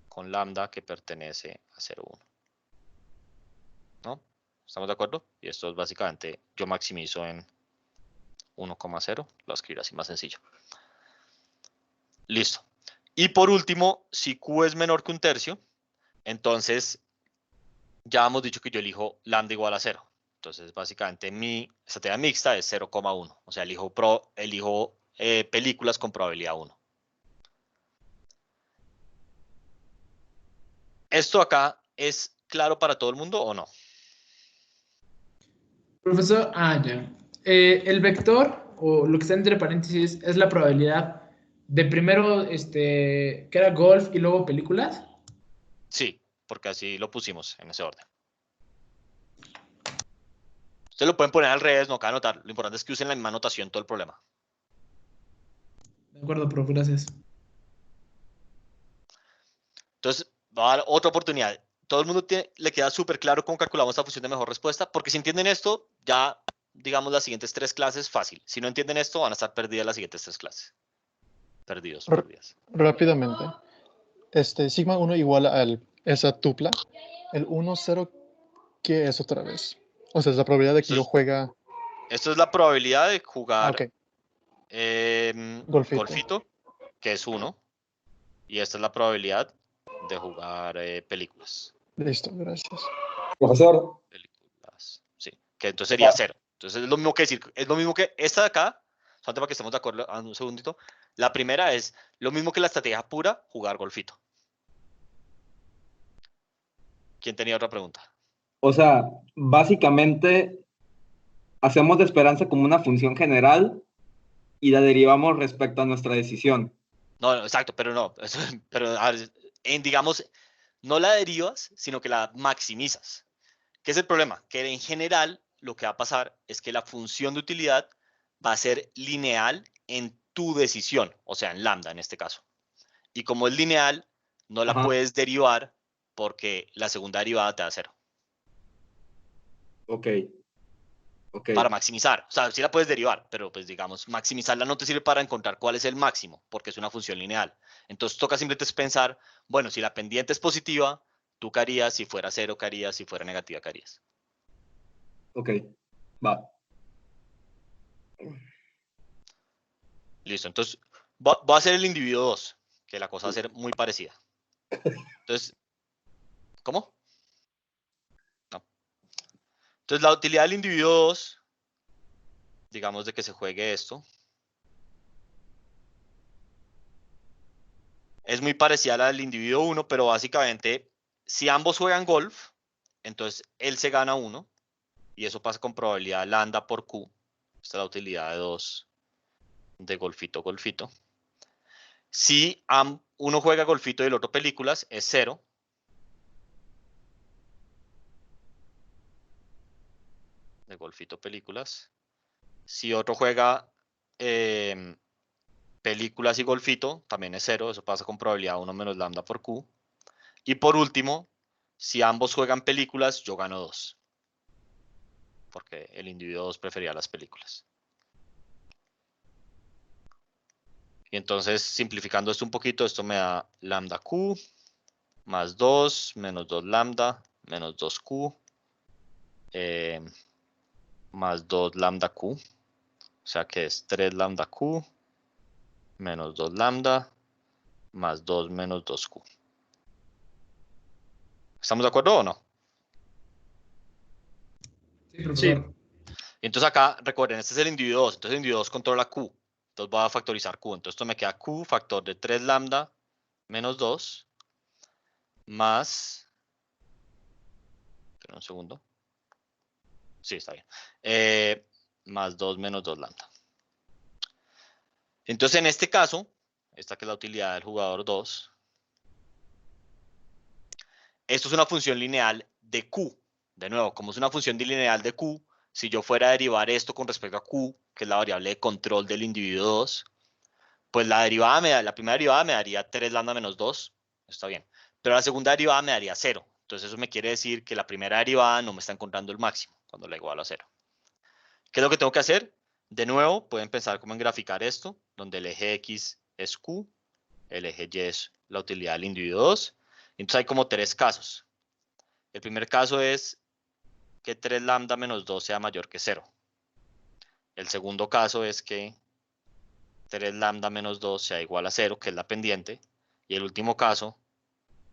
A: con lambda que pertenece a 0,1. ¿No? ¿Estamos de acuerdo? Y esto es básicamente, yo maximizo en 1,0. Lo voy a escribir así más sencillo. Listo. Y por último, si Q es menor que un tercio, entonces ya hemos dicho que yo elijo lambda igual a 0. Entonces, básicamente mi estrategia mixta es 0,1. O sea, elijo películas con probabilidad 1. ¿Esto acá es claro para todo el mundo o no?
E: Profesor, ya. El vector, o lo que está entre paréntesis, es la probabilidad de primero, que era golf y luego películas.
A: Sí, porque así lo pusimos en ese orden. Ustedes lo pueden poner al revés, no acá anotar. Lo importante es que usen la misma notación todo el problema.
E: De acuerdo, profe, gracias.
A: Entonces, va a dar otra oportunidad. Todo el mundo le queda súper claro cómo calculamos esta función de mejor respuesta, porque si entienden esto, ya, digamos, las siguientes 3 clases, fácil. Si no entienden esto, van a estar perdidas las siguientes 3 clases. Perdidas.
C: Rápidamente. Sigma 1 igual a esa tupla. El 1, 0, ¿qué es otra vez? O sea, es la probabilidad de que yo juega...
A: Esto es la probabilidad de jugar
C: ok.
A: golfito, que es 1. Y esta es la probabilidad de jugar películas.
C: Listo, gracias.
B: Profesor.
A: Películas, sí. Que entonces sería 0. Entonces es lo mismo que decir, es lo mismo que esta de acá, solamente para que estemos de acuerdo, un segundito. La primera es lo mismo que la estrategia pura, jugar golfito. ¿Quién tenía otra pregunta?
B: O sea, básicamente hacemos de esperanza como una función general y la derivamos respecto a nuestra decisión.
A: No, exacto, pero no. Pero digamos, no la derivas, sino que la maximizas. ¿Qué es el problema? Que en general lo que va a pasar es que la función de utilidad va a ser lineal en tu decisión, o sea, en lambda en este caso. Y como es lineal, no la puedes derivar porque la segunda derivada te da 0.
B: Ok.
A: Para maximizar. O sea, sí la puedes derivar, pero pues digamos, maximizarla no te sirve para encontrar cuál es el máximo, porque es una función lineal. Entonces toca simplemente pensar, bueno, si la pendiente es positiva, ¿tú qué harías? Si fuera 0, ¿qué harías? Si fuera negativa, ¿qué harías?
B: Ok, va.
A: Listo, entonces va a ser el individuo 2, que la cosa va a ser muy parecida. Entonces, ¿cómo? No. Entonces la utilidad del individuo 2, digamos de que se juegue esto, es muy parecida a la del individuo 1, pero básicamente, si ambos juegan golf, entonces él se gana 1, y eso pasa con probabilidad lambda por Q. Esta es la utilidad de 2 de golfito, golfito. Si uno juega golfito y el otro películas, es 0. De golfito, películas. Si otro juega películas y golfito, también es 0. Eso pasa con probabilidad 1 menos lambda por Q. Y por último, si ambos juegan películas, yo gano 2. Porque el individuo 2 prefería las películas. Y entonces, simplificando esto un poquito, esto me da lambda Q más 2 menos 2 lambda menos 2Q más 2 lambda Q. O sea que es 3 lambda Q menos 2 lambda más 2 menos 2Q. ¿Estamos de acuerdo o no?
E: Sí, profesor.
A: Entonces acá, recuerden, este es el individuo 2. Entonces el individuo 2 controla Q. Entonces voy a factorizar Q. Entonces esto me queda Q factor de 3 lambda menos 2 más... Espera un segundo. Sí, está bien. Más 2 menos 2 lambda. Entonces en este caso, esta que es la utilidad del jugador 2, esto es una función lineal de Q. De nuevo, como es una función lineal de Q, si yo fuera a derivar esto con respecto a Q, que es la variable de control del individuo 2, pues la primera derivada me daría 3 lambda menos 2, está bien. Pero la segunda derivada me daría 0. Entonces eso me quiere decir que la primera derivada no me está encontrando el máximo cuando la igualo a 0. ¿Qué es lo que tengo que hacer? De nuevo, pueden pensar cómo en graficar esto, donde el eje X es Q, el eje Y es la utilidad del individuo 2. Entonces hay como 3 casos. El primer caso es que 3 lambda menos 2 sea mayor que 0. El segundo caso es que 3 lambda menos 2 sea igual a 0, que es la pendiente. Y el último caso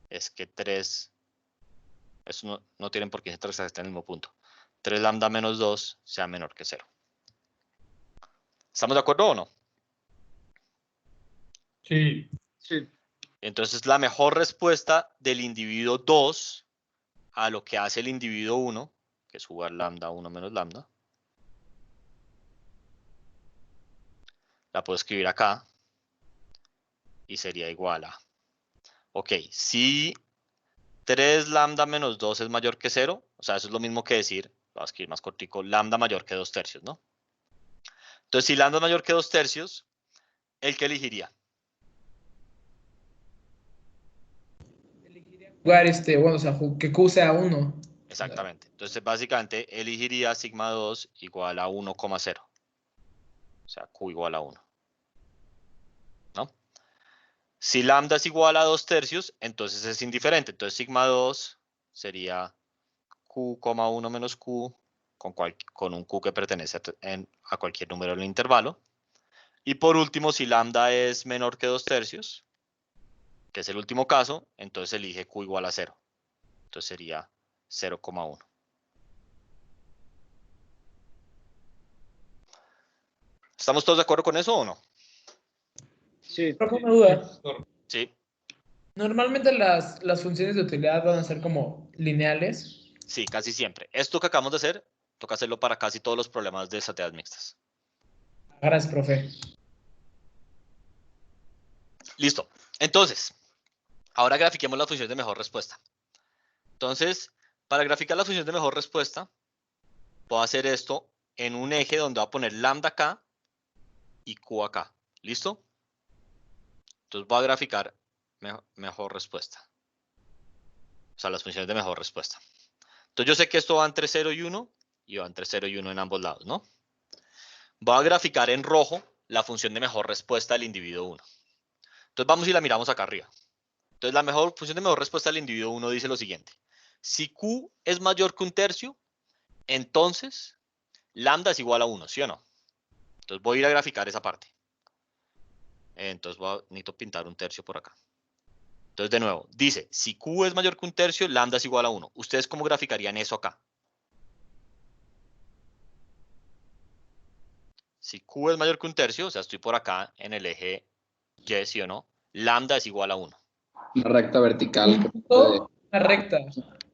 A: es que 3, eso no tienen por qué estar en el mismo punto. 3 lambda menos 2 sea menor que 0. ¿Estamos de acuerdo o no?
G: Sí.
H: Sí.
A: Entonces la mejor respuesta del individuo 2 a lo que hace el individuo 1, que es jugar lambda 1 menos lambda, la puedo escribir acá y sería igual a, ok, si 3 lambda menos 2 es mayor que 0, o sea, eso es lo mismo que decir, voy a escribir más cortico, lambda mayor que 2 tercios, ¿no? Entonces, si lambda es mayor que 2 tercios, ¿el qué elegiría?
E: Jugar bueno, o sea, que Q sea 1.
A: Exactamente. Entonces, básicamente, elegiría sigma 2 igual a 1,0. O sea, Q igual a 1. ¿No? Si lambda es igual a 2 tercios, entonces es indiferente. Entonces, sigma 2 sería Q,1 menos Q con un Q que pertenece a cualquier número en el intervalo. Y por último, si lambda es menor que 2 tercios, que es el último caso, entonces elige Q igual a 0. Entonces sería 0,1. ¿Estamos todos de acuerdo con eso o no?
H: Sí.
E: Profe, una duda.
A: Sí.
E: Normalmente las funciones de utilidad van a ser como lineales.
A: Sí, casi siempre. Esto que acabamos de hacer, toca hacerlo para casi todos los problemas de estadísticas mixtas.
E: Gracias, profe.
A: Listo. Entonces, ahora grafiquemos las funciones de mejor respuesta. Entonces, para graficar las funciones de mejor respuesta, puedo hacer esto en un eje donde voy a poner lambda acá y Q acá. ¿Listo? Entonces voy a graficar mejor respuesta. O sea, las funciones de mejor respuesta. Entonces yo sé que esto va entre 0 y 1 y va entre 0 y 1 en ambos lados, ¿no? Voy a graficar en rojo la función de mejor respuesta del individuo 1. Entonces vamos y la miramos acá arriba. Entonces la función de mejor respuesta del individuo 1 dice lo siguiente. Si Q es mayor que 1/3, entonces lambda es igual a 1, ¿sí o no? Entonces voy a ir a graficar esa parte. Entonces necesito pintar 1/3 por acá. Entonces de nuevo, dice, si Q es mayor que 1/3, lambda es igual a 1. ¿Ustedes cómo graficarían eso acá? Si Q es mayor que 1/3, o sea, estoy por acá en el eje Y, ¿sí o no? Lambda es igual a 1.
D: Una recta vertical.
E: Una recta.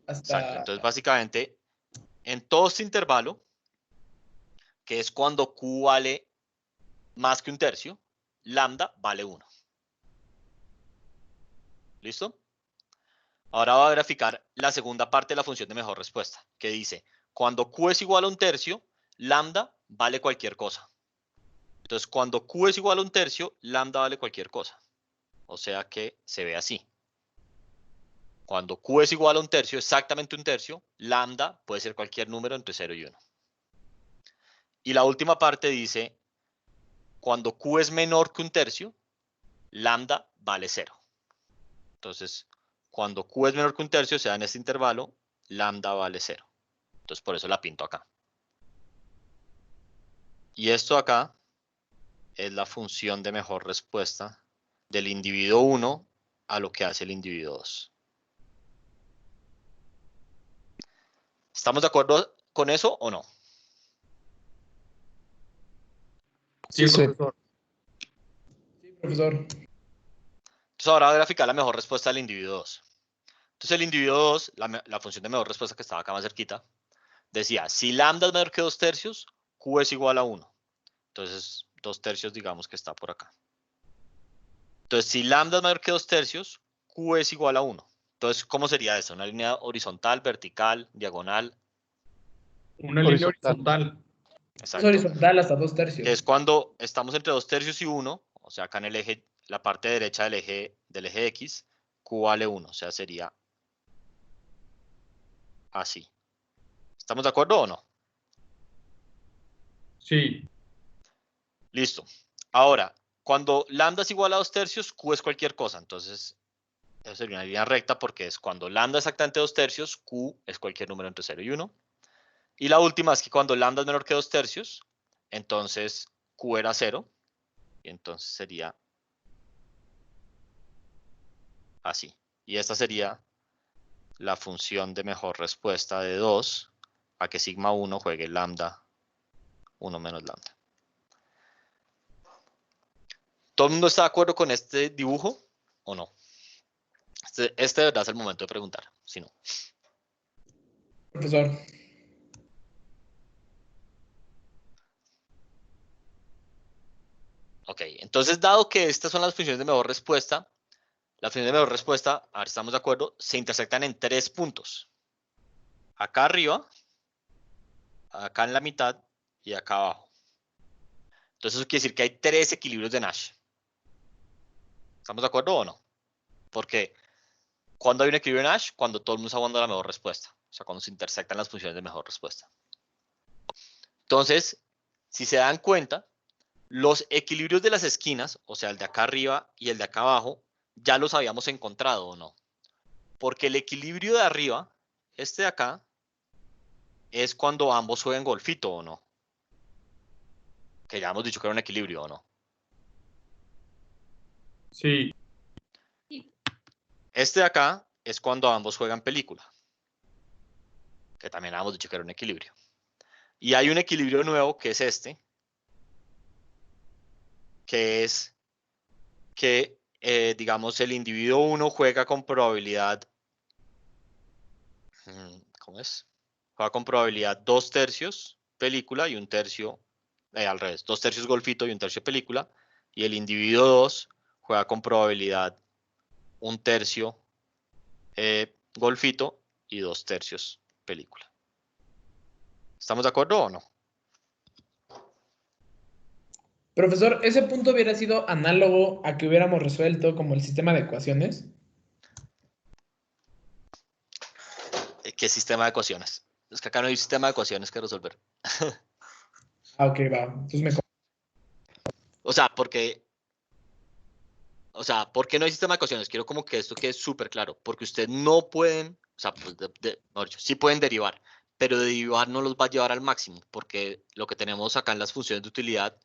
A: Exacto. Entonces, básicamente, en todo este intervalo, que es cuando Q vale más que 1/3, lambda vale 1. ¿Listo? Ahora voy a graficar la segunda parte de la función de mejor respuesta, que dice, cuando Q es igual a 1/3, lambda vale cualquier cosa. Entonces, cuando Q es igual a 1/3, lambda vale cualquier cosa. O sea que se ve así. Cuando Q es igual a 1/3, exactamente 1/3, lambda puede ser cualquier número entre 0 y 1. Y la última parte dice, cuando Q es menor que 1/3, lambda vale 0. Entonces, cuando Q es menor que 1/3, o sea, en este intervalo, lambda vale 0. Entonces, por eso la pinto acá. Y esto acá es la función de mejor respuesta del individuo 1 a lo que hace el individuo 2. ¿Estamos de acuerdo con eso o no?
G: Sí,
C: Sí.
G: profesor.
E: Sí, profesor.
A: Entonces ahora voy a graficar la mejor respuesta del individuo 2. Entonces el individuo 2, la función de mejor respuesta que estaba acá más cerquita, decía, si lambda es menor que 2/3, Q es igual a 1. Entonces 2/3 digamos que está por acá. Entonces si lambda es mayor que 2/3, Q es igual a 1. Entonces, ¿cómo sería eso? ¿Una línea horizontal, vertical, diagonal?
G: Una línea horizontal.
E: Es
A: Exacto.
E: horizontal hasta 2/3.
A: Que es cuando estamos entre 2/3 y 1, o sea, acá en el eje, la parte derecha del eje X, Q vale 1, o sea, sería así. ¿Estamos de acuerdo o no?
G: Sí.
A: Listo. Ahora, cuando lambda es igual a 2/3, Q es cualquier cosa. Entonces, eso sería una línea recta porque es cuando lambda es exactamente 2/3, Q es cualquier número entre 0 y 1. Y la última es que cuando lambda es menor que 2/3, entonces Q era 0. Y entonces sería así. Y esta sería la función de mejor respuesta de 2 a que sigma 1 juegue lambda 1 menos lambda. ¿Todo el mundo está de acuerdo con este dibujo o no? Este de verdad es el momento de preguntar, si no.
E: Profesor.
A: Ok, entonces dado que estas son las funciones de mejor respuesta, las funciones de mejor respuesta, a ver si estamos de acuerdo, se intersectan en 3 puntos. Acá arriba, acá en la mitad y acá abajo. Entonces eso quiere decir que hay 3 equilibrios de Nash. ¿Estamos de acuerdo o no? Porque cuando hay un equilibrio de Nash, cuando todo el mundo está jugando la mejor respuesta. O sea, cuando se intersectan las funciones de mejor respuesta. Entonces, si se dan cuenta, los equilibrios de las esquinas, o sea, el de acá arriba y el de acá abajo, ya los habíamos encontrado o no. Porque el equilibrio de arriba, este de acá, es cuando ambos juegan golfito o no. Que ya hemos dicho que era un equilibrio o no.
G: Sí.
A: Este de acá es cuando ambos juegan película. Que también habíamos dicho que era un equilibrio. Y hay un equilibrio nuevo que es este. Que es que, digamos, el individuo 1 juega con probabilidad. ¿Cómo es? Juega con probabilidad 2/3 película y 1/3, al revés, 2/3 golfito y 1/3 película. Y el individuo 2 juega con probabilidad 1/3 golfito y 2/3 película. ¿Estamos de acuerdo o no?
E: Profesor, ¿ese punto hubiera sido análogo a que hubiéramos resuelto como el sistema de ecuaciones?
A: ¿Qué sistema de ecuaciones? Es que acá no hay sistema de ecuaciones que resolver.
E: Ah, ok, va. Entonces
A: O sea, ¿por qué no hay sistema de ecuaciones? Quiero como que esto quede súper claro. Porque ustedes no pueden, o sea, pues mejor dicho, sí pueden derivar, pero derivar no los va a llevar al máximo, porque lo que tenemos acá en las funciones de utilidad,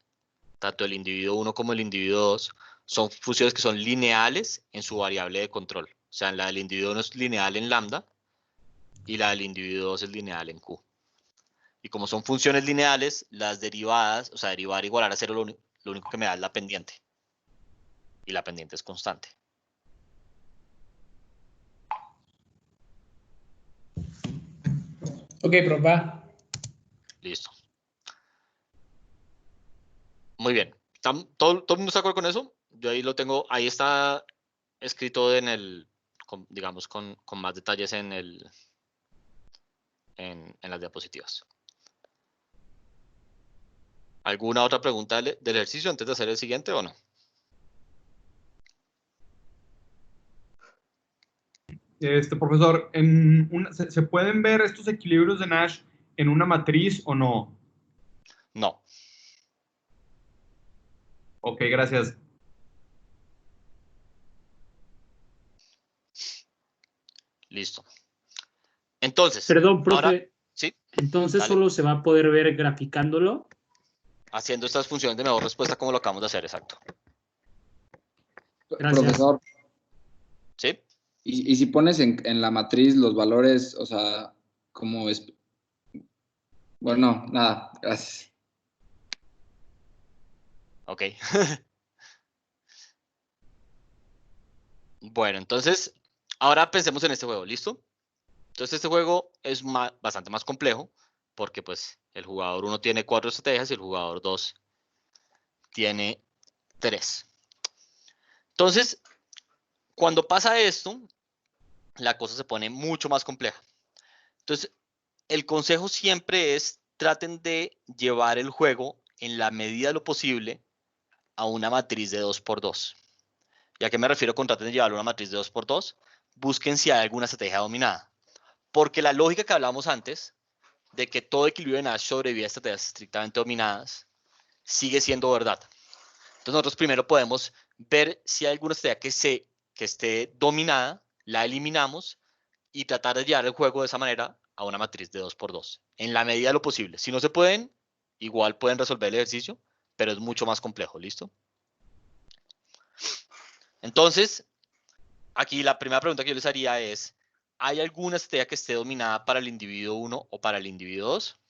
A: tanto el individuo 1 como el individuo 2, son funciones que son lineales en su variable de control. O sea, la del individuo 1 es lineal en lambda y la del individuo 2 es lineal en Q. Y como son funciones lineales, las derivadas, o sea, derivar igualar a 0, lo único que me da es la pendiente. Y la pendiente es constante.
E: Ok, prof, va.
A: Listo. Muy bien. ¿Todo el mundo está de acuerdo con eso? Yo ahí lo tengo, ahí está escrito en el, digamos, con más detalles en las diapositivas. ¿Alguna otra pregunta del ejercicio antes de hacer el siguiente o no?
G: Profesor, ¿se pueden ver estos equilibrios de Nash en una matriz o no?
A: No.
G: Ok, gracias.
A: Listo. Entonces,
H: Perdón,
A: ahora,
H: profe.
A: sí,
H: Entonces
A: dale.
H: solo se va a poder ver graficándolo.
A: Haciendo estas funciones de mejor respuesta como lo acabamos de hacer, exacto.
H: Gracias.
D: Profesor,
A: ¿Sí?
D: y si pones en la matriz los valores, o sea, como es... Bueno, nada, gracias.
A: Ok. Bueno, entonces, ahora pensemos en este juego, ¿listo? Entonces este juego es bastante más complejo porque pues el jugador 1 tiene 4 estrategias y el jugador 2 tiene 3. Entonces, cuando pasa esto, la cosa se pone mucho más compleja. Entonces, el consejo siempre es traten de llevar el juego en la medida de lo posible a una matriz de 2x2. ¿Y a qué me refiero con traten de llevarlo a una matriz de 2x2? Busquen si hay alguna estrategia dominada. Porque la lógica que hablamos antes, de que todo equilibrio de Nash sobrevive a estrategias estrictamente dominadas, sigue siendo verdad. Entonces nosotros primero podemos ver si hay alguna estrategia que esté dominada, la eliminamos y tratar de llevar el juego de esa manera a una matriz de 2x2, en la medida de lo posible. Si no se pueden, igual pueden resolver el ejercicio, pero es mucho más complejo, ¿listo? Entonces, aquí la primera pregunta que yo les haría es, ¿hay alguna estrategia que esté dominada para el individuo 1 o para el individuo 2?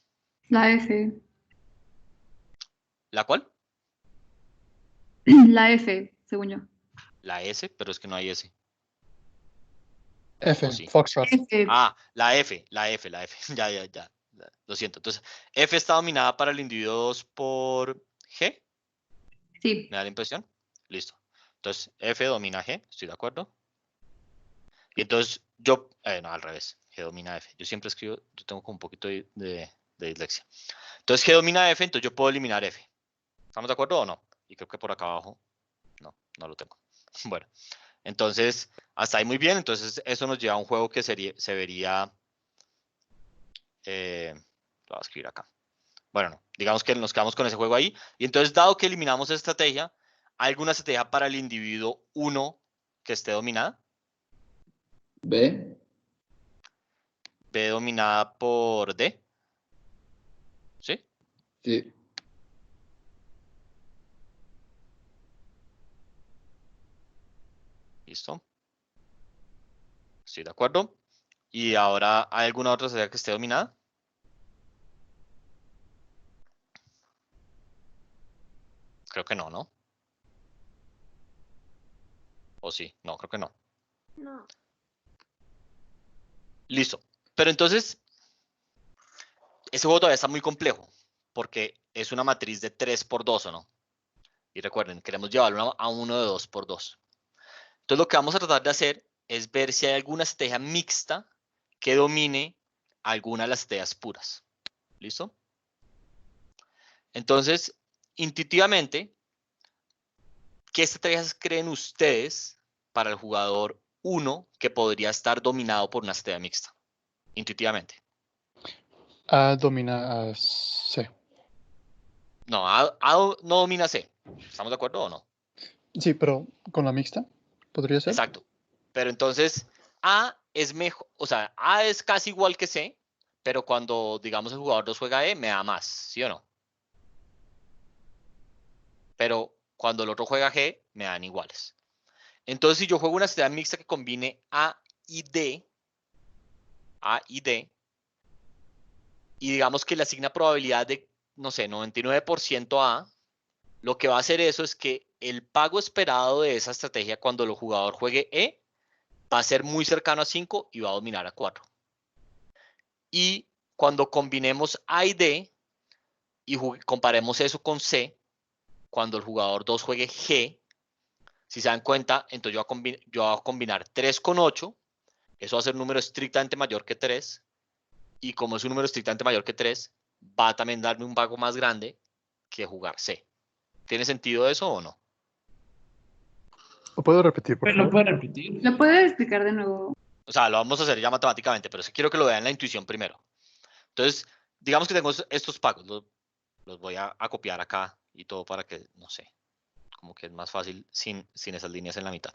I: La F.
A: ¿La cuál?
I: La F, según yo.
A: La S, pero es que no hay S.
C: F,
A: ¿O sí?
C: Foxtrot.
I: F.
A: Ah, la F. Ya. Lo siento. Entonces, F está dominada para el individuo 2 por G.
I: Sí.
A: ¿Me da la impresión? Listo. Entonces, F domina G, estoy de acuerdo. Y entonces, no, al revés. G domina F. Yo siempre escribo, yo tengo como un poquito de dislexia. Entonces, G domina F, entonces yo puedo eliminar F. ¿Estamos de acuerdo o no? Y creo que por acá abajo, no lo tengo. Bueno, entonces, hasta ahí muy bien. Entonces, eso nos lleva a un juego que se vería... lo voy a escribir acá. Bueno, no, digamos que nos quedamos con ese juego ahí. Y entonces, dado que eliminamos esa estrategia, ¿hay alguna estrategia para el individuo 1 que esté dominada?
D: ¿B?
A: B dominada por D. ¿Sí?
D: Sí.
A: Listo. Estoy de acuerdo. Y ahora, ¿hay alguna otra estrategia que esté dominada? Creo que no, ¿no? ¿O sí? No, creo que no.
F: No.
A: Listo. Pero entonces, este juego todavía está muy complejo, porque es una matriz de 3x2, ¿o no? Y recuerden, queremos llevarlo a uno de 2x2. Entonces, lo que vamos a tratar de hacer es ver si hay alguna estrategia mixta que domine alguna de las estrategias puras. ¿Listo? Entonces, intuitivamente, ¿qué estrategias creen ustedes para el jugador 1 que podría estar dominado por una estrategia mixta? Intuitivamente.
C: A domina a C.
A: No, A no domina C. ¿Estamos de acuerdo o no?
C: Sí, pero con la mixta, ¿podría ser?
A: Exacto. Pero entonces, A es mejor, o sea, A es casi igual que C, pero cuando, digamos, el jugador 2 juega E, me da más, ¿sí o no? Pero cuando el otro juega G, me dan iguales. Entonces, si yo juego una estrategia mixta que combine A y D, y digamos que le asigna probabilidad de, no sé, 99% a A, lo que va a hacer eso es que el pago esperado de esa estrategia cuando el jugador juegue E va a ser muy cercano a 5 y va a dominar a 4. Y cuando combinemos A y D y comparemos eso con C, cuando el jugador 2 juegue G, si se dan cuenta, entonces yo voy a combinar 3 con 8, eso va a ser un número estrictamente mayor que 3, y como es un número estrictamente mayor que 3, va a también darme un pago más grande que jugar C. ¿Tiene sentido eso o no?
C: ¿Lo puedo repetir, por
E: ¿Lo
C: favor?
E: puedes repetir?
I: ¿Lo puedes explicar de nuevo?
A: O sea, lo vamos a hacer ya matemáticamente, pero es que quiero que lo vean la intuición primero. Entonces, digamos que tengo estos pagos, los voy a copiar acá y todo para que, no sé, como que es más fácil sin esas líneas en la mitad.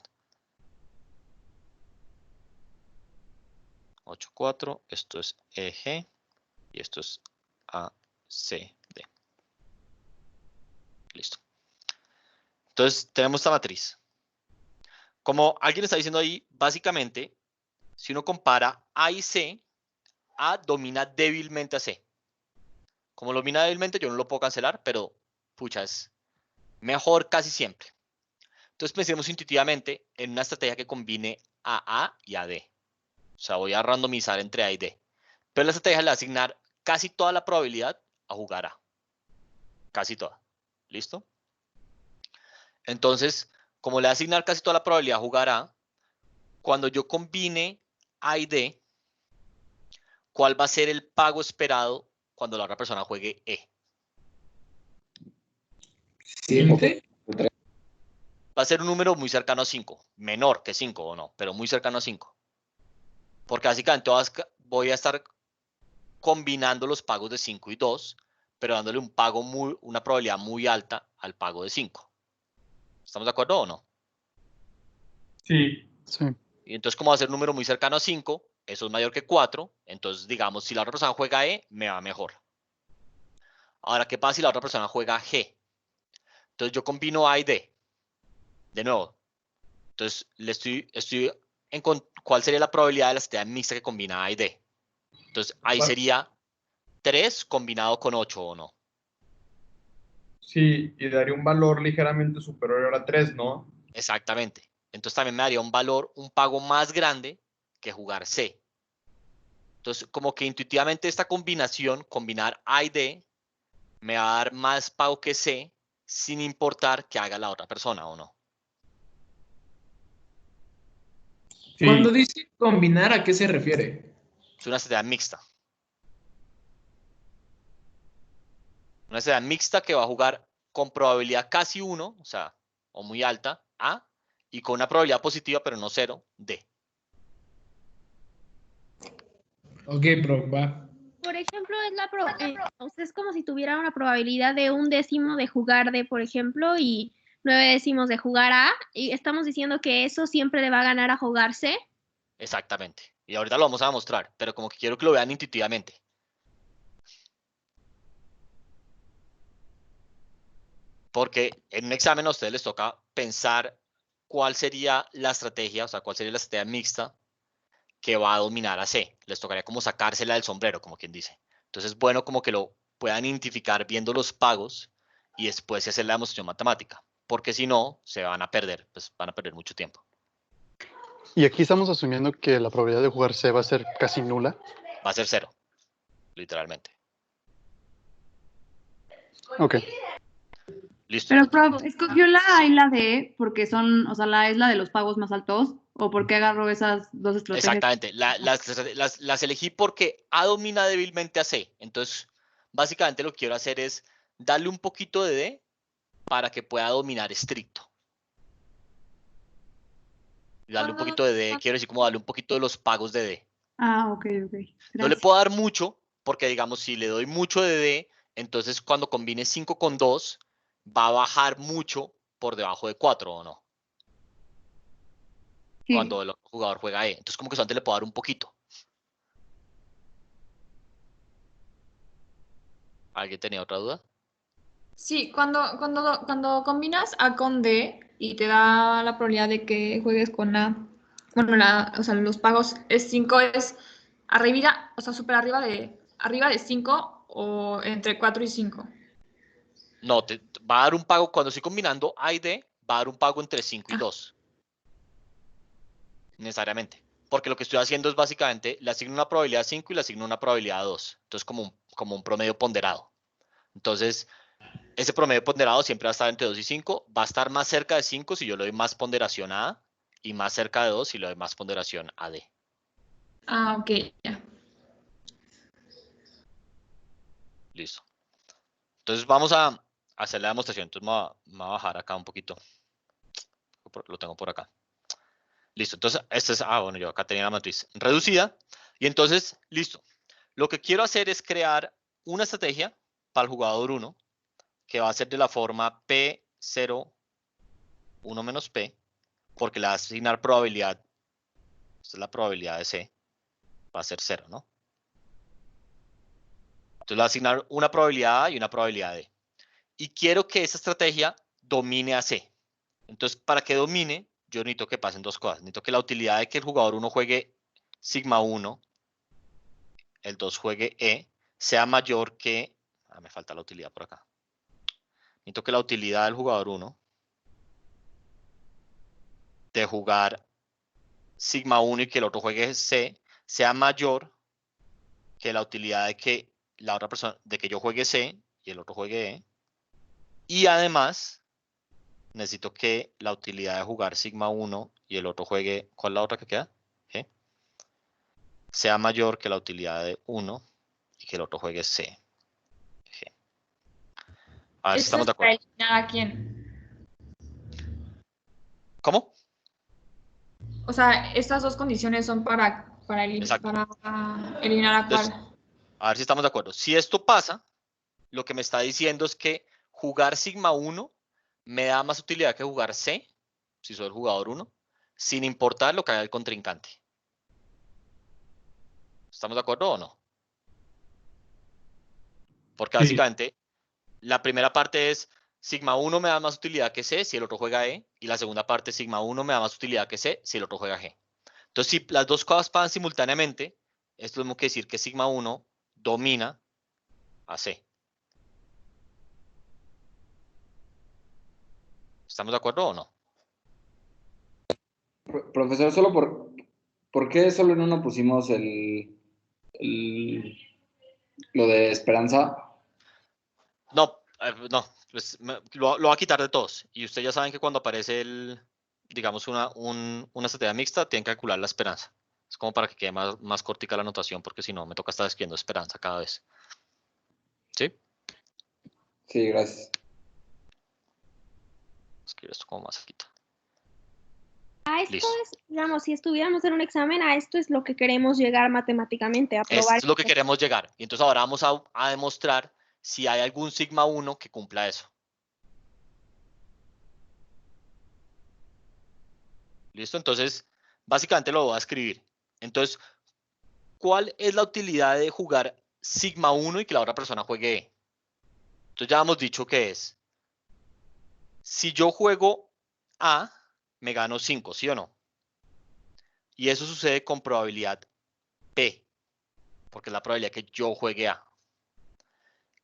A: 8, 4, esto es EG y esto es ACD. Listo. Entonces, tenemos esta matriz. Como alguien está diciendo ahí, básicamente, si uno compara A y C, A domina débilmente a C. Como lo domina débilmente, yo no lo puedo cancelar, pero, pucha, es mejor casi siempre. Entonces, pensemos intuitivamente en una estrategia que combine a A y a D. O sea, voy a randomizar entre A y D. Pero la estrategia le va a asignar casi toda la probabilidad a jugar A. Casi toda. ¿Listo? Entonces, como le va a asignar casi toda la probabilidad a jugar A, cuando yo combine A y D, ¿cuál va a ser el pago esperado cuando la otra persona juegue E?
E: ¿7?
A: Va a ser un número muy cercano a 5. Menor que 5 o no, pero muy cercano a 5. Porque básicamente voy a estar combinando los pagos de 5 y 2, pero dándole una probabilidad muy alta al pago de 5. ¿Estamos de acuerdo o no?
G: Sí.
C: Sí.
A: Y entonces, como va a ser un número muy cercano a 5, eso es mayor que 4, entonces, digamos, si la otra persona juega E, me va mejor. Ahora, ¿qué pasa si la otra persona juega G? Entonces, yo combino A y D. De nuevo. Entonces, estoy en cuál sería la probabilidad de la estrategia mixta que combina A y D. Entonces, ahí sería 3 combinado con 8, ¿o no?
G: Sí, y daría un valor ligeramente superior a 3, ¿no?
A: Exactamente. Entonces también me daría un pago más grande que jugar C. Entonces, como que intuitivamente esta combinación, combinar A y D, me va a dar más pago que C, sin importar que haga la otra persona o no.
G: Sí.
E: Cuando dice combinar, ¿a qué se refiere?
A: Es una estrategia mixta. Una estrategia mixta que va a jugar con probabilidad casi 1, o sea, o muy alta, A, y con una probabilidad positiva, pero no 0, D.
E: Ok, pro, va.
F: Por ejemplo, o sea, es como si tuviera una probabilidad de 1/10 de jugar D, por ejemplo, y 9/10 de jugar A, y estamos diciendo que eso siempre le va a ganar a jugar C.
A: Exactamente. Y ahorita lo vamos a demostrar, pero como que quiero que lo vean intuitivamente. Porque en un examen a ustedes les toca pensar cuál sería la estrategia, o sea, cuál sería la estrategia mixta que va a dominar a C. Les tocaría como sacársela del sombrero, como quien dice. Entonces es bueno como que lo puedan identificar viendo los pagos y después hacer la demostración matemática. Porque si no, se van a perder, pues van a perder mucho tiempo.
C: Y aquí estamos asumiendo que la probabilidad de jugar C va a ser casi nula.
A: Va a ser 0, literalmente.
C: Ok.
A: Listo.
I: Pero, prof, ¿escogió la A y la D porque son, o sea, la A es la de los pagos más altos? ¿O por qué agarró esas dos estrategias?
A: Exactamente. Las elegí porque A domina débilmente a C. Entonces, básicamente lo que quiero hacer es darle un poquito de D para que pueda dominar estricto. Y darle un poquito de D, quiero decir como darle un poquito de los pagos de D.
I: Ah, ok, ok.
A: No le
I: Gracias.
A: puedo dar mucho, porque digamos, si le doy mucho de D, entonces cuando combine 5 con 2, va a bajar mucho por debajo de 4, ¿o no?
I: Sí.
A: Cuando el jugador juega E. Entonces como que solamente le puedo dar un poquito. ¿Alguien tenía otra duda?
J: Sí, cuando combinas A con D y te da la probabilidad de que juegues con A, bueno, o sea, los pagos es 5, es arriba, o sea, súper arriba de 5 o entre 4 y 5.
A: No, te va a dar un pago, cuando estoy combinando A y D, va a dar un pago entre 5 y 2. Necesariamente. Porque lo que estoy haciendo es básicamente, le asigno una probabilidad 5 y le asigno una probabilidad 2. Entonces como un promedio ponderado. Entonces, ese promedio ponderado siempre va a estar entre 2 y 5. Va a estar más cerca de 5 si yo le doy más ponderación a A y más cerca de 2 si le doy más ponderación a D.
J: Ah, ok, ya.
A: Listo. Entonces vamos a hacer la demostración. Entonces me voy a bajar acá un poquito. Lo tengo por acá. Listo. Entonces, bueno, yo acá tenía la matriz reducida. Y entonces, listo. Lo que quiero hacer es crear una estrategia para el jugador 1 que va a ser de la forma P0, 1 menos P, porque le va a asignar probabilidad. Esta es la probabilidad de C. Va a ser 0, ¿no? Entonces le va a asignar una probabilidad A y una probabilidad D. Y quiero que esa estrategia domine a C. Entonces, para que domine, yo necesito que pasen dos cosas. Necesito que la utilidad de que el jugador 1 juegue sigma 1, el 2 juegue E, sea mayor que... me falta la utilidad por acá. Necesito que la utilidad del jugador 1 de jugar sigma 1 y que el otro juegue C sea mayor que la utilidad de que la otra persona, de que yo juegue C y el otro juegue E. Y además, necesito que la utilidad de jugar sigma 1 y el otro juegue, ¿cuál es la otra que queda? G. Sea mayor que la utilidad de 1 y que el otro juegue C. G. A ver si estamos de acuerdo.
J: ¿Para eliminar a quién?
A: ¿Cómo?
J: O sea, estas dos condiciones son para eliminar a
A: Entonces,
J: cuál.
A: a ver si estamos de acuerdo. Si esto pasa, lo que me está diciendo es que jugar sigma 1 me da más utilidad que jugar C, si soy el jugador 1, sin importar lo que haga el contrincante. ¿Estamos de acuerdo o no? Porque básicamente la primera parte es sigma 1 me da más utilidad que C si el otro juega E, y la segunda parte sigma 1 me da más utilidad que C si el otro juega G. Entonces, si las dos cosas pasan simultáneamente, esto tenemos que decir que sigma 1 domina a C. ¿Estamos de acuerdo o no?
D: Profesor, solo ¿por qué solo en uno pusimos lo de esperanza?
A: No, pues lo voy a quitar de todos. Y ustedes ya saben que cuando aparece digamos, una estrategia mixta, tienen que calcular la esperanza. Es como para que quede más cortica la anotación, porque si no, me toca estar escribiendo esperanza cada vez. ¿Sí?
D: Sí, gracias.
A: Escribo esto como más cerquita.
F: A esto
A: Listo.
F: es, digamos, si estuviéramos en un examen, a esto es lo que queremos llegar matemáticamente, a
A: Esto
F: probar.
A: es lo que queremos llegar. Y entonces ahora vamos a demostrar si hay algún sigma 1 que cumpla eso. ¿Listo? Entonces, básicamente lo voy a escribir. Entonces, ¿cuál es la utilidad de jugar sigma 1 y que la otra persona juegue E? Entonces ya hemos dicho que es, si yo juego A, me gano 5, ¿sí o no? Y eso sucede con probabilidad P, porque es la probabilidad que yo juegue A.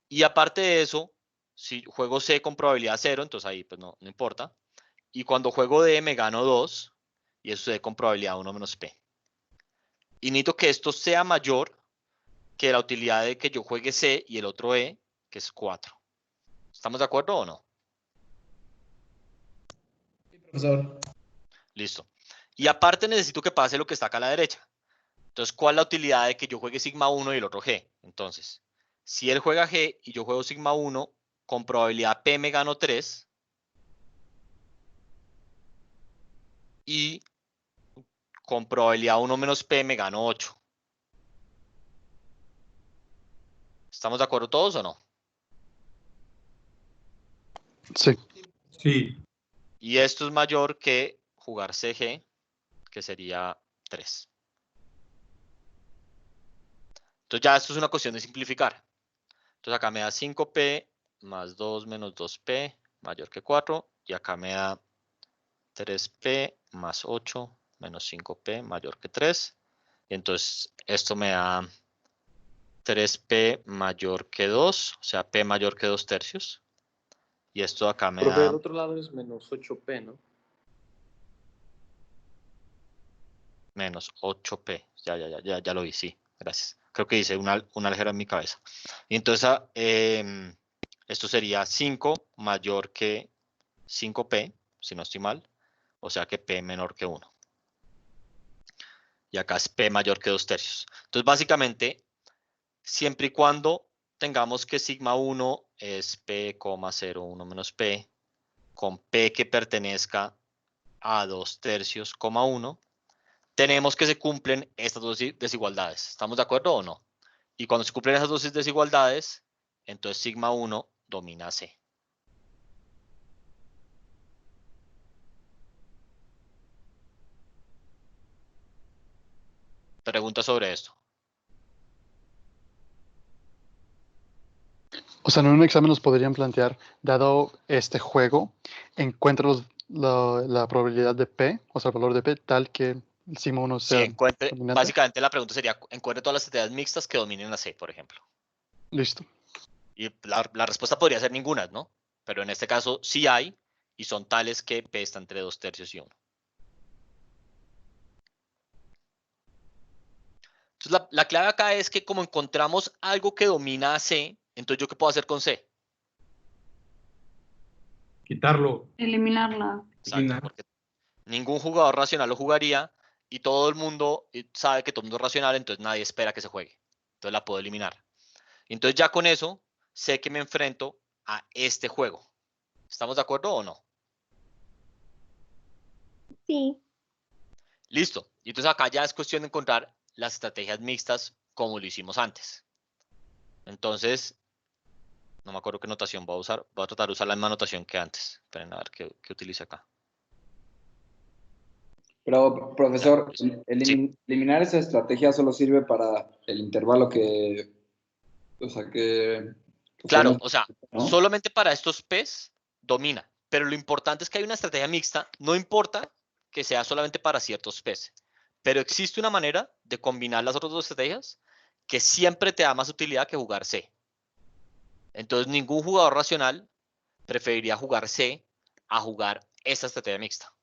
A: Y aparte de eso, si juego C con probabilidad 0, entonces ahí pues no importa. Y cuando juego D me gano 2, y eso sucede con probabilidad 1 menos P. Y necesito que esto sea mayor que la utilidad de que yo juegue C y el otro E, que es 4. ¿Estamos de acuerdo o no?
E: Sí, profesor.
A: Listo. Y aparte necesito que pase lo que está acá a la derecha. Entonces, ¿cuál es la utilidad de que yo juegue sigma 1 y el otro G? Entonces, si él juega G y yo juego sigma 1, con probabilidad P me gano 3. Y con probabilidad 1 menos P me gano 8. ¿Estamos de acuerdo todos o no?
C: Sí.
G: Sí.
A: Y esto es mayor que jugar CG, que sería 3. Entonces ya esto es una cuestión de simplificar. Entonces acá me da 5P más 2 menos 2P mayor que 4. Y acá me da 3P más 8 menos 5P mayor que 3. Y entonces esto me da 3P mayor que 2, o sea, P mayor que 2 tercios. Y esto acá me
K: Profe,
A: da...
K: del otro lado es menos 8P, ¿no?
A: Menos 8P. Ya lo vi, sí. Gracias. Creo que hice un álgebra en mi cabeza. Y entonces esto sería 5 mayor que 5P, si no estoy mal. O sea que P menor que 1. Y acá es P mayor que 2 tercios. Entonces, básicamente, siempre y cuando tengamos que sigma 1 es P,01 menos P, con P que pertenezca a 2/3, 1, tenemos que se cumplen estas dos desigualdades. ¿Estamos de acuerdo o no? Y cuando se cumplen esas dos desigualdades, entonces sigma 1 domina C. Pregunta sobre esto.
C: O sea, en un examen nos podrían plantear, dado este juego, encuentra la probabilidad de P, o sea, el valor de P, tal que el sigma 1
A: Sí,
C: sea dominante.
A: básicamente la pregunta sería, encuentre todas las estrategias mixtas que dominen a C, por ejemplo.
C: Listo.
A: Y la respuesta podría ser ninguna, ¿no? Pero en este caso sí hay, y son tales que P está entre 2/3 y 1. Entonces la clave acá es que como encontramos algo que domina a C, entonces ¿yo qué puedo hacer con C?
G: Quitarlo.
I: Eliminarla.
A: Exacto, porque ningún jugador racional lo jugaría y todo el mundo sabe que todo el mundo es racional, entonces nadie espera que se juegue. Entonces la puedo eliminar. Entonces ya con eso sé que me enfrento a este juego. ¿Estamos de acuerdo o no?
F: Sí.
A: Listo. Y entonces acá ya es cuestión de encontrar las estrategias mixtas como lo hicimos antes. Entonces, no me acuerdo qué notación voy a usar. Voy a tratar de usar la misma notación que antes. Esperen a ver qué utilice acá.
D: Pero, profesor,
A: Sí.
D: eliminar esa estrategia solo sirve para el intervalo que, o sea, que
A: Claro,
D: usamos,
A: o sea,
D: ¿no?
A: solamente para estos P's domina. Pero lo importante es que hay una estrategia mixta. No importa que sea solamente para ciertos P's. Pero existe una manera de combinar las otras dos estrategias que siempre te da más utilidad que jugar C. Entonces, ningún jugador racional preferiría jugar C a jugar esta estrategia mixta.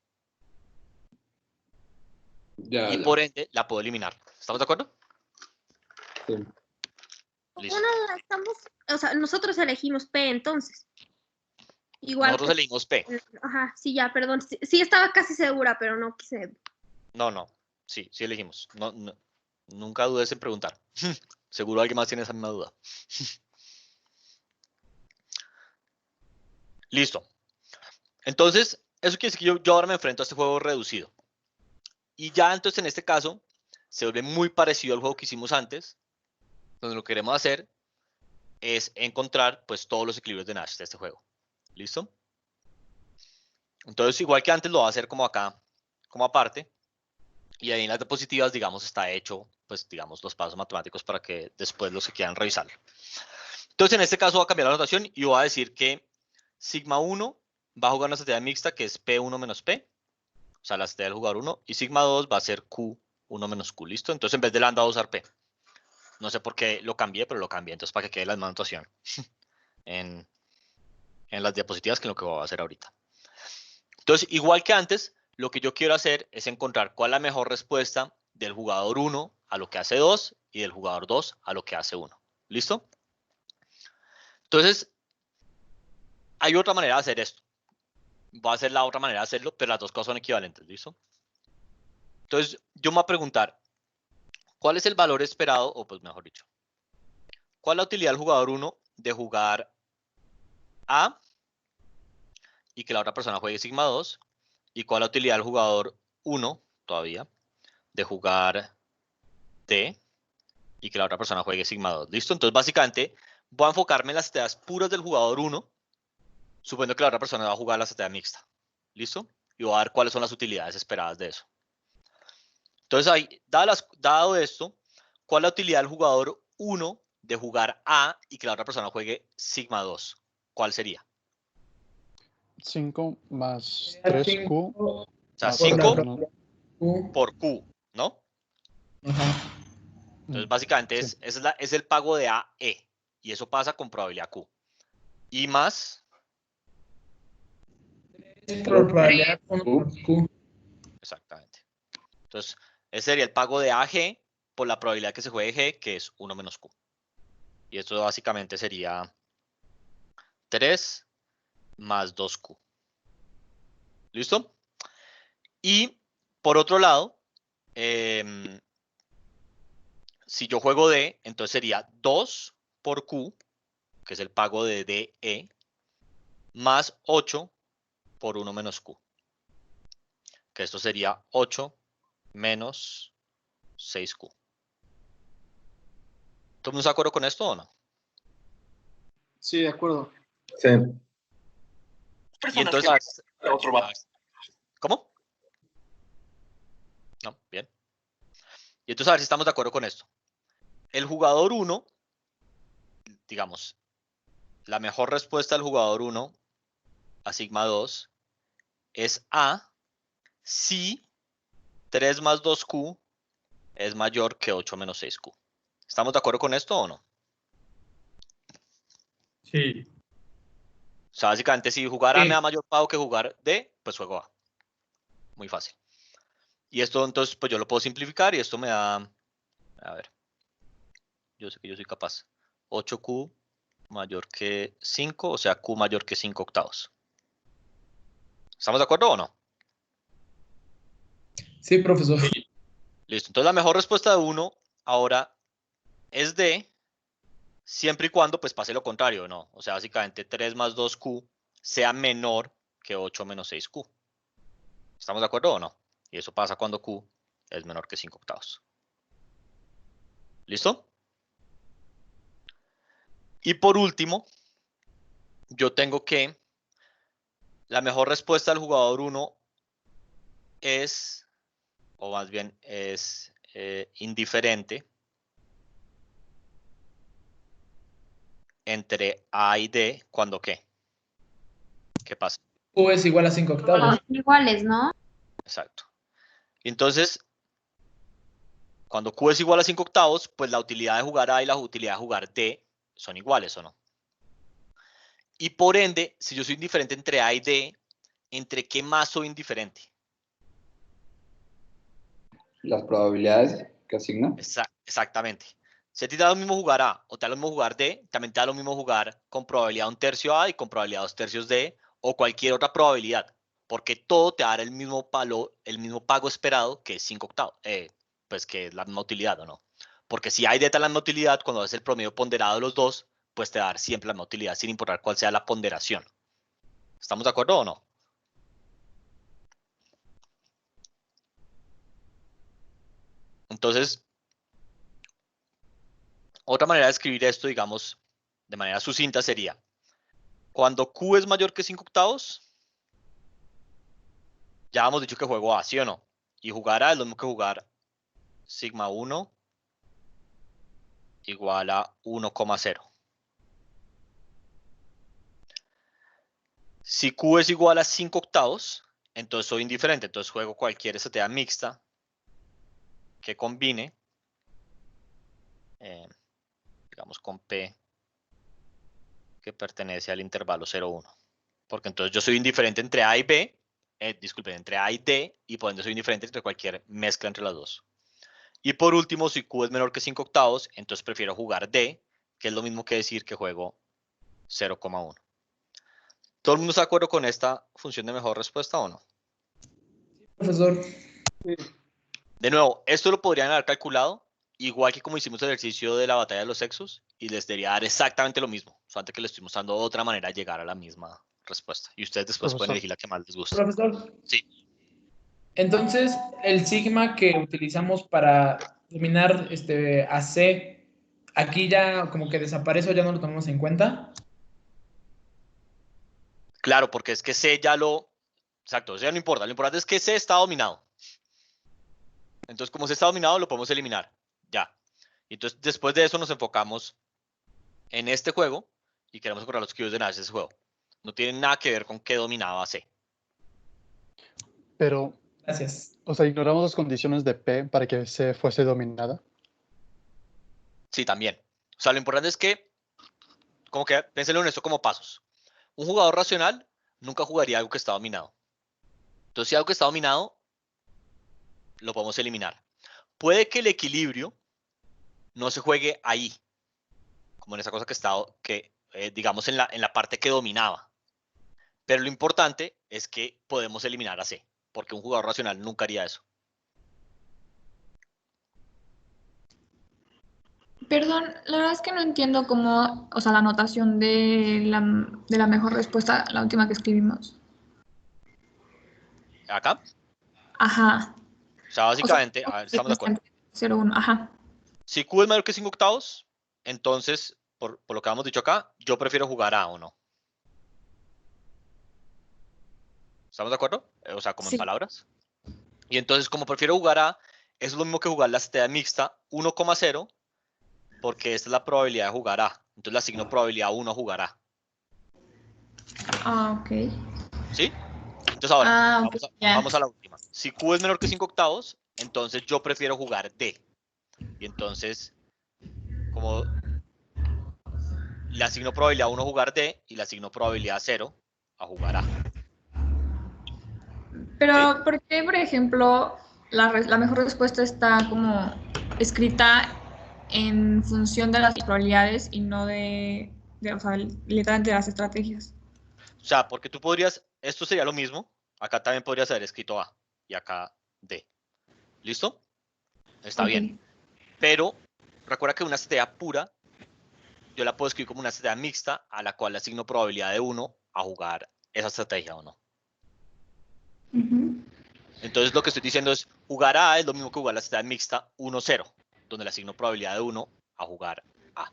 D: Ya,
A: Y
D: ya.
A: por ende, la puedo eliminar. ¿Estamos de acuerdo?
D: Sí.
A: Listo.
F: O sea, nosotros elegimos P entonces. Igual
A: Nosotros elegimos P.
F: Ajá, sí, ya, perdón. Sí, estaba casi segura, pero no quise.
A: No. Sí elegimos. No, nunca dudes en preguntar. Seguro alguien más tiene esa misma duda. Listo. Entonces, eso quiere decir que yo ahora me enfrento a este juego reducido. Y ya entonces en este caso, se vuelve muy parecido al juego que hicimos antes, donde lo que queremos hacer es encontrar pues todos los equilibrios de Nash de este juego. ¿Listo? Entonces, igual que antes, lo va a hacer como acá, como aparte. Y ahí en las diapositivas, digamos, está hecho, pues, digamos, los pasos matemáticos para que después los que quieran revisarlo. Entonces, en este caso, voy a cambiar la notación y voy a decir que sigma 1 va a jugar una estrategia mixta que es P1 menos P, o sea, la estrategia del jugador 1, y sigma 2 va a ser Q1 menos Q, ¿listo? Entonces, en vez de lambda, voy a usar P. No sé por qué lo cambié, pero lo cambié, entonces, para que quede la misma notación en las diapositivas que lo que voy a hacer ahorita. Entonces, igual que antes, lo que yo quiero hacer es encontrar cuál es la mejor respuesta del jugador 1 a lo que hace 2 y del jugador 2 a lo que hace 1. ¿Listo? Entonces, hay otra manera de hacer esto. Voy a hacer la otra manera de hacerlo, pero las dos cosas son equivalentes. ¿Listo? Entonces, yo me voy a preguntar, ¿cuál es el valor esperado? O pues mejor dicho, ¿cuál es la utilidad del jugador 1 de jugar A y que la otra persona juegue sigma 2? ¿Y cuál es la utilidad del jugador 1 todavía de jugar D y que la otra persona juegue sigma 2? ¿Listo? Entonces, básicamente, voy a enfocarme en las estrategias puras del jugador 1, suponiendo que la otra persona va a jugar la estrategia mixta. ¿Listo? Y voy a ver cuáles son las utilidades esperadas de eso. Entonces, ahí, dado esto, ¿cuál es la utilidad del jugador 1 de jugar A y que la otra persona juegue sigma 2? ¿Cuál sería?
C: 5 más 3Q.
A: O sea,
C: más
A: 5
E: Q.
A: por Q, ¿no?
E: Ajá.
A: Entonces, básicamente
C: Sí.
A: es el pago de AE. Y eso pasa con probabilidad Q. Y más.
E: Es probabilidad 1 por Q.
A: Exactamente. Entonces, ese sería el pago de AG por la probabilidad que se juegue G, que es 1 menos Q. Y esto básicamente sería 3 más 2Q. ¿Listo? Y por otro lado, si yo juego D, entonces sería 2 por Q que es el pago de DE, más 8 por 1 menos Q. Que esto sería 8 menos 6Q. ¿Todo el mundo está de acuerdo con esto o no?
K: Sí, de acuerdo.
B: Sí.
A: Y entonces,
L: Otro va.
A: ¿cómo? No, bien. Y entonces a ver si estamos de acuerdo con esto. El jugador 1, digamos, la mejor respuesta del jugador 1 a sigma 2 es A si 3 más 2Q es mayor que 8 menos 6Q. ¿Estamos de acuerdo con esto o no?
G: Sí.
A: O sea, básicamente si jugar A
E: Sí.
A: me da mayor pago que jugar D, pues juego A. Muy fácil. Y esto entonces pues yo lo puedo simplificar y esto me da, a ver, yo sé que yo soy capaz. 8Q mayor que 5, o sea Q mayor que 5 octavos. ¿Estamos de acuerdo o no?
E: Sí, profesor.
A: Listo. Entonces la mejor respuesta de 1 ahora es D, siempre y cuando pues pase lo contrario, ¿no? O sea, básicamente 3 más 2Q sea menor que 8 menos 6Q. ¿Estamos de acuerdo o no? Y eso pasa cuando Q es menor que 5 octavos. ¿Listo? Y por último, yo tengo que la mejor respuesta del jugador 1 es, o más bien es indiferente entre A y D cuando ¿qué? ¿Qué pasa?
E: Q es igual a 5 octavos.
F: Son iguales, ¿no?
A: Exacto. Entonces, cuando Q es igual a 5 octavos, pues la utilidad de jugar A y la utilidad de jugar D son iguales, ¿o no? Y por ende, si yo soy indiferente entre A y D, ¿entre qué más soy indiferente?
D: Las probabilidades que asigna.
A: Exactamente. Si a ti te da lo mismo jugar A o te da lo mismo jugar D, también te da lo mismo jugar con probabilidad 1/3 A y con probabilidad 2/3 D o cualquier otra probabilidad, porque todo te dará el mismo pago esperado que es 5 octavos, pues que es la misma utilidad, ¿o no? Porque si A y D te dan la misma utilidad, cuando haces el promedio ponderado de los dos, pues te va a dar siempre la misma utilidad, sin importar cuál sea la ponderación. ¿Estamos de acuerdo o no? Entonces, otra manera de escribir esto, digamos, de manera sucinta sería, cuando Q es mayor que 5 octavos, ya hemos dicho que juego A, ¿sí o no? Y jugar A es lo mismo que jugar sigma 1 igual a 1,0. Si Q es igual a 5 octavos, entonces soy indiferente, entonces juego cualquier estrategia mixta que combine, digamos con P, que pertenece al intervalo 0,1. Porque entonces yo soy indiferente entre A y B, disculpen, entre A y D, y por ende soy indiferente entre cualquier mezcla entre las dos. Y por último, si Q es menor que 5 octavos, entonces prefiero jugar D, que es lo mismo que decir que juego 0,1. ¿Todo el mundo está de acuerdo con esta función de mejor respuesta o no?
E: Profesor.
A: De nuevo, esto lo podrían haber calculado, igual que como hicimos el ejercicio de la batalla de los sexos, y les debería dar exactamente lo mismo, solamente que les estoy mostrando otra manera de llegar a la misma respuesta. Y ustedes después pueden elegir la que más les guste.
E: Profesor.
A: Sí.
E: Entonces, el sigma que utilizamos para determinar a C, aquí ya como que desaparece o ya no lo tomamos en cuenta.
A: Claro, porque es que C ya lo... Exacto, eso ya no importa. Lo importante es que C está dominado. Entonces, como C está dominado, lo podemos eliminar. Ya. Y entonces, después de eso, nos enfocamos en este juego y queremos encontrar los cubos de Nash de ese juego. No tiene nada que ver con qué dominaba C.
C: Pero,
E: gracias.
C: O sea, ignoramos las condiciones de P para que C fuese dominada.
A: Sí, también. O sea, lo importante es que, como que, pénsenlo en esto como pasos. Un jugador racional nunca jugaría algo que está dominado. Entonces, si algo que está dominado, lo podemos eliminar. Puede que el equilibrio no se juegue ahí, como en esa cosa que está, digamos, en la parte que dominaba. Pero lo importante es que podemos eliminar a C, porque un jugador racional nunca haría eso.
J: Perdón, la verdad es que no entiendo cómo, o sea, la anotación de la mejor respuesta, la última que escribimos.
A: ¿Acá?
J: Ajá.
A: O sea, básicamente, a ver, estamos de acuerdo.
J: 0,1, ajá.
A: Si Q es mayor que 5 octavos, entonces, por lo que hemos dicho acá, yo prefiero jugar A o no. ¿Estamos de acuerdo? O sea, como en
J: Sí.
A: palabras. Y entonces, como prefiero jugar A, es lo mismo que jugar la estrategia mixta 1,0, porque esta es la probabilidad de jugar A. Entonces le asigno probabilidad 1 a jugar A.
J: Ah, ok.
A: ¿Sí? Entonces ahora,
J: Ah, ok, ya.
A: vamos a la última. Si Q es menor que 5 octavos, entonces yo prefiero jugar D. Y entonces, como le asigno probabilidad 1 a jugar D y le asigno probabilidad 0 a jugar A.
J: Pero,
A: ¿Sí?
J: ¿por qué, por ejemplo, la mejor respuesta está como escrita en función de las probabilidades y no o sea, literalmente de las estrategias?
A: O sea, porque tú podrías, esto sería lo mismo, acá también podría ser escrito A y acá D. ¿Listo? Está
J: Ok.
A: bien. Pero recuerda que una estrategia pura, yo la puedo escribir como una estrategia mixta a la cual le asigno probabilidad de 1 a jugar esa estrategia o no.
J: Ujú.
A: Entonces lo que estoy diciendo es, jugar A es lo mismo que jugar la estrategia mixta 1-0, donde le asigno probabilidad de 1 a jugar A.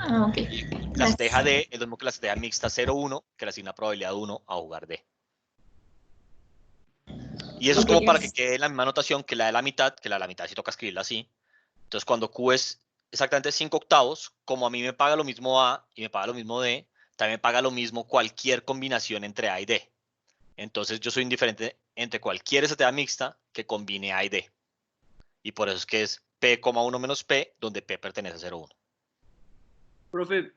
J: Ah, ok.
A: Y la
J: Gracias.
A: estrategia D es lo mismo que la estrategia mixta 0-1, que le asigna probabilidad de 1 a jugar D. Y eso es
J: Ok,
A: como para que
J: gracias.
A: quede la misma notación que la de la mitad, que la de la mitad sí toca escribirla así. Entonces cuando Q es exactamente 5 octavos, como a mí me paga lo mismo A y me paga lo mismo D, también me paga lo mismo cualquier combinación entre A y D. Entonces yo soy indiferente entre cualquier estrategia mixta que combine A y D. Y por eso es que es P,1 menos P, donde P pertenece a 0,1.
K: Profe,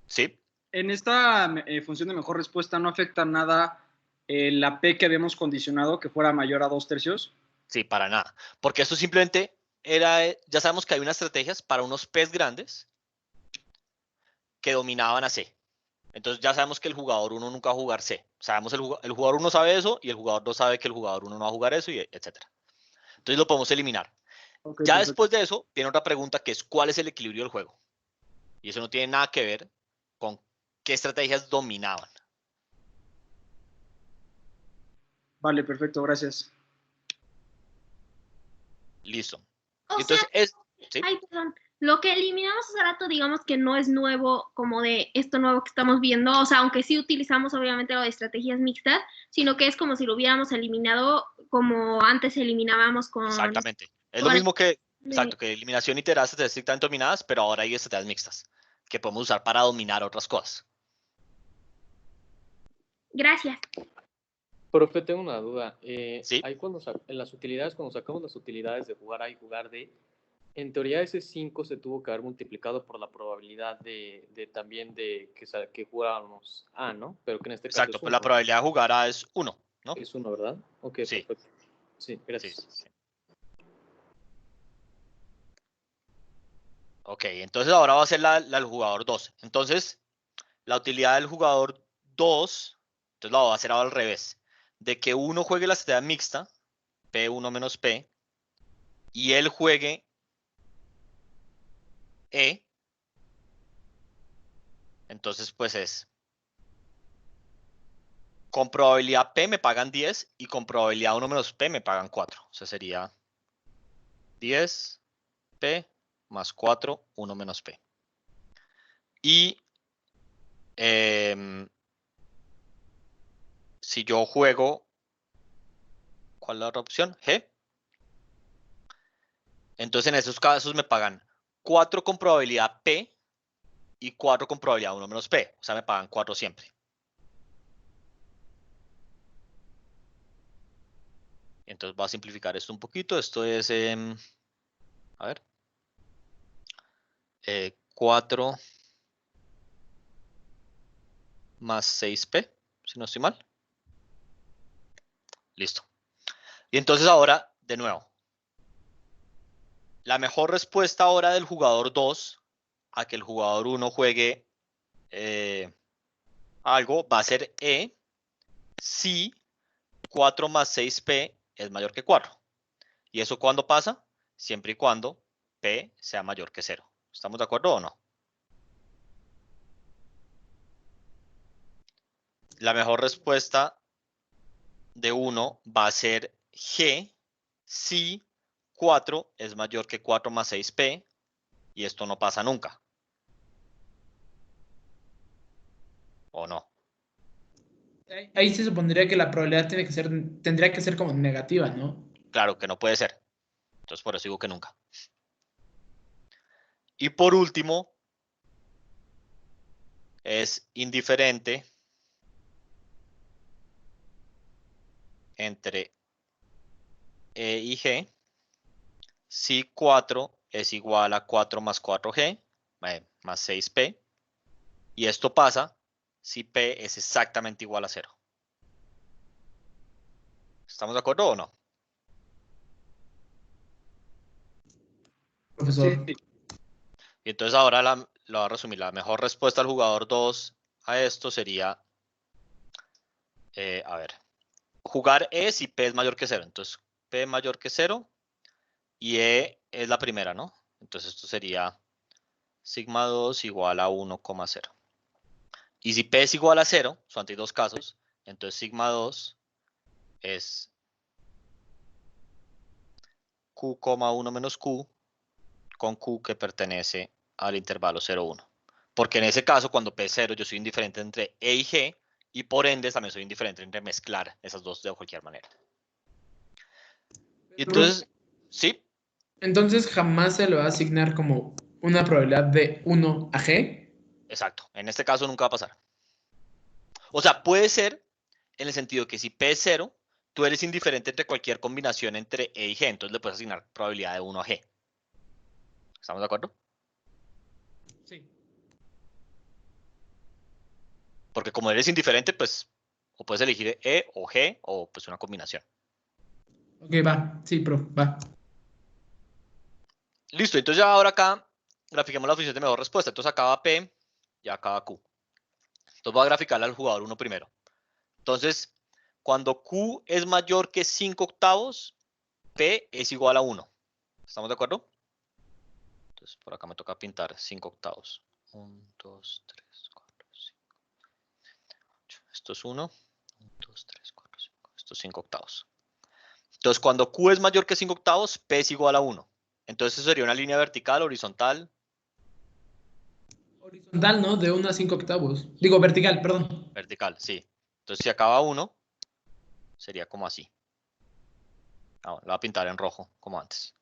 A: ¿Sí?
K: en esta función de mejor respuesta no afecta nada la P que habíamos condicionado que fuera mayor a 2/3.
A: Sí, para nada. Porque esto simplemente era, ya sabemos que hay unas estrategias para unos P's grandes que dominaban a C. Entonces ya sabemos que el jugador 1 nunca va a jugar C. Sabemos el jugador 1 sabe eso y el jugador 2 sabe que el jugador 1 no va a jugar eso, y etc. Entonces lo podemos eliminar.
K: Ok,
A: Ya
K: perfecto.
A: después de eso, viene otra pregunta que es ¿cuál es el equilibrio del juego? Y eso no tiene nada que ver con qué estrategias dominaban.
K: Vale, perfecto, gracias.
A: Listo.
F: O
A: Y entonces ¿sí?
F: Ay, perdón. Lo que eliminamos hace rato, digamos que no es nuevo, como de esto nuevo que estamos viendo, o sea, aunque sí utilizamos obviamente lo de estrategias mixtas, sino que es como si lo hubiéramos eliminado como antes eliminábamos con...
A: Exactamente. Es lo
F: con
A: mismo que,
F: de-
A: exacto, que eliminación y terrazas estrictamente dominadas, pero ahora hay estrategias mixtas que podemos usar para dominar otras cosas.
F: Gracias.
L: Profe, tengo una duda.
A: ¿Sí?
L: Ahí en las utilidades, cuando sacamos las utilidades de jugar A y jugar D, en teoría ese 5 se tuvo que haber multiplicado por la probabilidad de también de que jugáramos A, ¿no? Pero que en este caso
A: Exacto,
L: es
A: pues
L: 1,
A: la
L: ¿verdad?
A: probabilidad de jugar A es 1, ¿no?
L: Es 1, ¿verdad? Ok,
A: Sí.
L: perfecto. Sí, gracias.
A: Sí, sí. Ok, entonces ahora va a ser la del jugador 2. Entonces, la utilidad del jugador 2, entonces la voy a hacer ahora al revés. De que uno juegue la estrategia mixta, P1 menos P, y él juegue E. Entonces, pues es, con probabilidad P me pagan 10 y con probabilidad 1 menos P me pagan 4. O sea, sería 10 P más 4, 1 menos P. Y si yo juego, ¿cuál es la otra opción? G. Entonces en esos casos me pagan 4 con probabilidad P y 4 con probabilidad 1 menos P. O sea, me pagan 4 siempre. Entonces voy a simplificar esto un poquito. Esto es, a ver, 4 más 6P, si no estoy mal. Listo. Y entonces ahora, de nuevo, la mejor respuesta ahora del jugador 2 a que el jugador 1 juegue algo va a ser E si 4 más 6P es mayor que 4. ¿Y eso cuándo pasa? Siempre y cuando P sea mayor que 0. ¿Estamos de acuerdo o no? La mejor respuesta de 1 va a ser G si 4 es mayor que 4 más 6P y esto no pasa nunca. ¿O no?
E: Ahí se supondría que la probabilidad tendría que ser como negativa, ¿no?
A: Claro que no puede ser. Entonces por eso digo que nunca. Y por último, es indiferente entre E y G si 4 es igual a 4 más 4G más 6P. Y esto pasa si P es exactamente igual a 0. ¿Estamos de acuerdo o no?
E: Profesor.
K: Sí.
A: Y entonces ahora lo voy a resumir. La mejor respuesta al jugador 2 a esto sería, a ver, jugar E si P es mayor que 0. Entonces P es mayor que 0 y E es la primera, ¿no? Entonces esto sería sigma 2 igual a 1,0. Y si P es igual a 0, son hay dos casos, entonces sigma 2 es Q,1 menos Q con Q que pertenece al intervalo 0, 1. Porque en ese caso, cuando P es 0, yo soy indiferente entre E y G, y por ende también soy indiferente entre mezclar esas dos de cualquier manera. Y entonces, ¿sí?
E: Entonces jamás se le va a asignar como una probabilidad de 1 a G.
A: Exacto. En este caso nunca va a pasar. O sea, puede ser en el sentido que si P es 0, tú eres indiferente entre cualquier combinación entre E y G, entonces le puedes asignar probabilidad de 1 a G. ¿Estamos de acuerdo?
E: Sí.
A: Porque como eres indiferente, pues o puedes elegir E o G o pues una combinación.
E: Ok, va. Sí, prof, va.
A: Listo, entonces ya ahora acá grafiquemos la función de mejor respuesta. Entonces acá va P y acá va Q. Entonces voy a graficarle al jugador 1 primero. Entonces, cuando Q es mayor que 5 octavos, P es igual a 1. ¿Estamos de acuerdo? Entonces por acá me toca pintar 5 octavos. 1, 2, 3, 4, 5. Esto es 1. 1, 2, 3, 4, 5. Esto es 5 octavos. Entonces cuando Q es mayor que 5 octavos, P es igual a 1. Entonces eso sería una línea vertical, horizontal.
E: Horizontal, ¿no? De 1 a 5 octavos. Digo, vertical, perdón.
A: Vertical, sí. Entonces si acaba 1, sería como así. Ah, bueno, lo voy a pintar en rojo, como antes.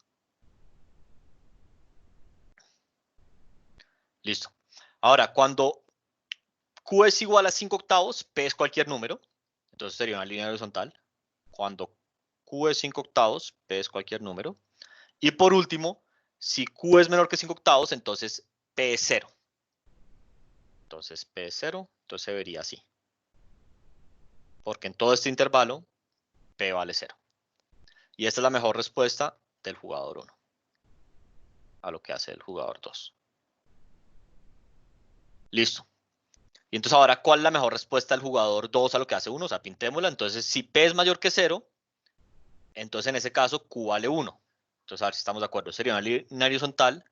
A: Listo. Ahora, cuando Q es igual a 5 octavos, P es cualquier número. Entonces sería una línea horizontal. Cuando Q es 5 octavos, P es cualquier número. Y por último, si Q es menor que 5 octavos, entonces P es 0. Entonces P es 0, entonces se vería así. Porque en todo este intervalo, P vale 0. Y esta es la mejor respuesta del jugador 1 a lo que hace el jugador 2. Listo. Y entonces ahora, ¿cuál es la mejor respuesta del jugador 2 a lo que hace 1? O sea, pintémosla. Entonces, si P es mayor que 0, entonces en ese caso Q vale 1. Entonces, a ver si estamos de acuerdo. Sería una línea horizontal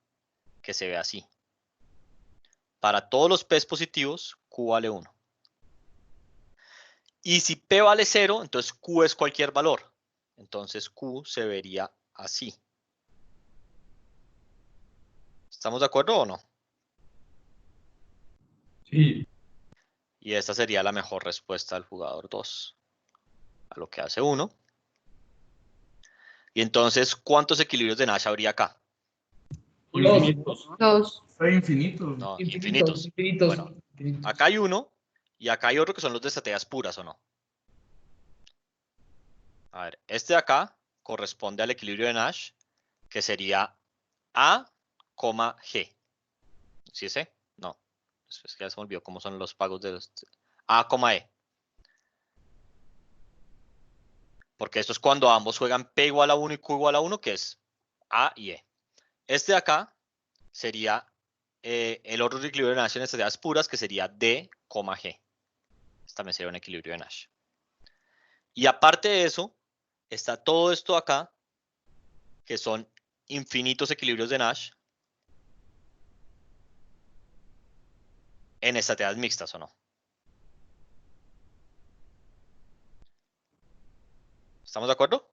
A: que se ve así. Para todos los P positivos, Q vale 1. Y si P vale 0, entonces Q es cualquier valor. Entonces Q se vería así. ¿Estamos de acuerdo o no?
G: Sí.
A: Y esta sería la mejor respuesta del jugador 2 a lo que hace 1. Y entonces, ¿cuántos equilibrios de Nash habría acá?
G: Infinitos.
I: Dos.
G: Son infinitos.
A: No,
E: Infinitos.
A: infinitos. Bueno,
E: Infinitos.
A: acá hay uno y acá hay otro que son los de estrategias puras, ¿o no? A ver, este de acá corresponde al equilibrio de Nash, que sería A, G. ¿Sí es E? No. Es que ya se me olvidó cómo son los pagos de los A, E. Porque esto es cuando ambos juegan P igual a 1 y Q igual a 1, que es A y E. Este de acá sería el otro equilibrio de Nash en estrategias puras, que sería D, G. Este también sería un equilibrio de Nash. Y aparte de eso, está todo esto acá, que son infinitos equilibrios de Nash en estrategias mixtas, ¿o no? ¿Estamos de acuerdo?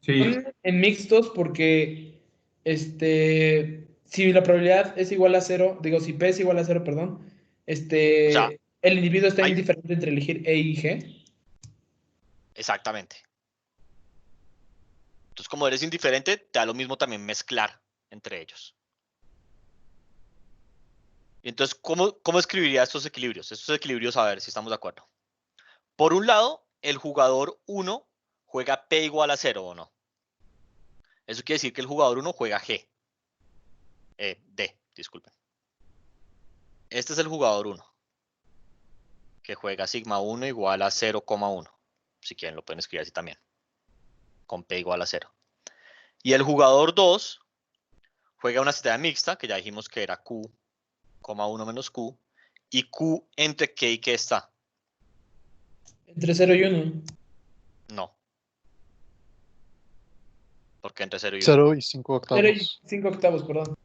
G: Sí.
E: En mixtos porque si la probabilidad es igual a 0, digo, si P es igual a 0, perdón,
A: O sea,
E: el individuo está
A: hay-
E: indiferente entre elegir E y G.
A: Exactamente. Entonces, como eres indiferente, te da lo mismo también mezclar entre ellos. Y entonces, ¿cómo escribiría estos equilibrios? Estos equilibrios, a ver si estamos de acuerdo. Por un lado, el jugador 1 juega P igual a 0, ¿o no? Eso quiere decir que el jugador 1 juega G. D, disculpen. Este es el jugador 1, que juega sigma 1 igual a 0,1. Si quieren, lo pueden escribir así también. Con P igual a 0. Y el jugador 2 juega una estrategia mixta, que ya dijimos que era Q, 1 menos Q. ¿Y Q entre qué y qué está?
E: Entre 0 y 1.
A: No. ¿Por qué entre 0 y 1?
C: 0 y 5 octavos.
E: 0 y 5 octavos, perdón.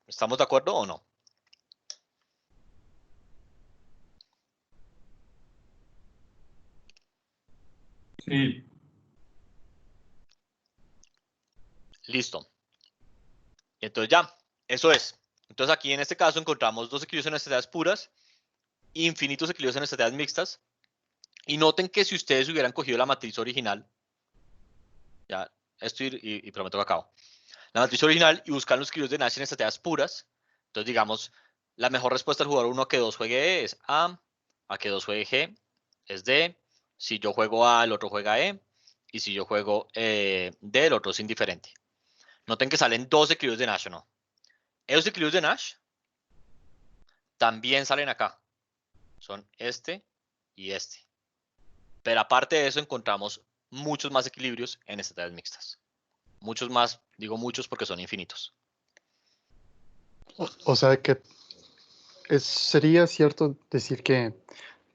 A: ¿Estamos de acuerdo o no?
G: Sí.
A: Listo. Entonces ya, eso es. Entonces aquí en este caso encontramos dos equilibrios en estrategias puras, infinitos equilibrios en estrategias mixtas. Y noten que si ustedes hubieran cogido la matriz original, ya esto y prometo que acabo. La matriz original y buscan los equilibrios de Nash en estrategias puras. Entonces digamos, la mejor respuesta del jugador 1 a que 2 juegue E es A que 2 juegue G es D. Si yo juego A, el otro juega E. Y si yo juego D, el otro es indiferente. Noten que salen dos equilibrios de Nash, ¿o no? Esos equilibrios de Nash también salen acá. Son este y este. Pero aparte de eso encontramos muchos más equilibrios en estrategias mixtas. Muchos más, digo muchos porque son infinitos.
C: O sea que sería cierto decir que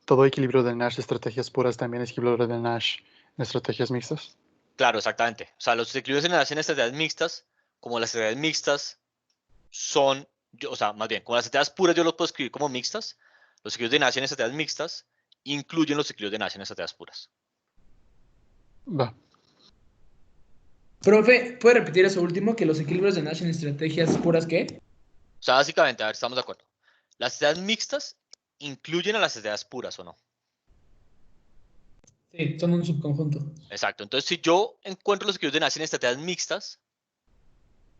C: todo equilibrio de Nash de estrategias puras también es equilibrio de Nash en estrategias mixtas.
A: Claro, exactamente. O sea, los equilibrios de Nash en estrategias mixtas, como las estrategias mixtas son, o sea, más bien, como las estrategias puras yo los puedo escribir como mixtas, los equilibrios de Nash en estrategias mixtas incluyen los equilibrios de Nash en estrategias puras.
C: Va.
E: Profe, ¿puede repetir eso último? Que los equilibrios de Nash en estrategias puras, ¿qué?
A: O sea, básicamente, a ver, estamos de acuerdo. Las estrategias mixtas incluyen a las estrategias puras, ¿o no?
E: Sí, son un subconjunto.
A: Exacto. Entonces, si yo encuentro los equilibrios de Nash en estrategias mixtas,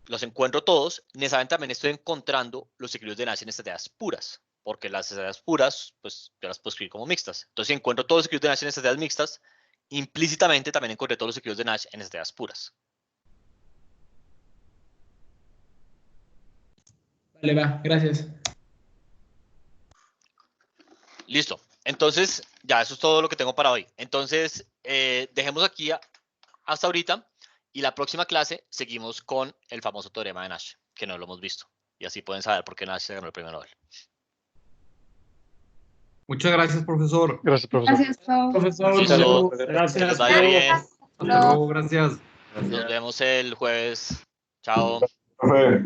A: los encuentro todos, necesariamente también estoy encontrando los equilibrios de Nash en estrategias puras, porque las estrategias puras, pues yo las puedo escribir como mixtas. Entonces, si encuentro todos los equilibrios de Nash en estrategias mixtas, implícitamente también encontré todos los equilibrios de Nash en estrategias puras.
E: Vale, va, gracias.
A: Listo. Entonces, ya eso es todo lo que tengo para hoy. Entonces, dejemos aquí hasta ahorita y la próxima clase seguimos con el famoso teorema de Nash, que no lo hemos visto. Y así pueden saber por qué Nash se ganó el premio Nobel.
G: Muchas gracias, profesor.
C: Gracias, profesor.
I: Gracias, Pau.
E: Profesor,
A: Listo.
H: Gracias.
A: Que les vaya bien.
G: Hasta luego, gracias.
A: Nos vemos el jueves. Chao.
B: Profe.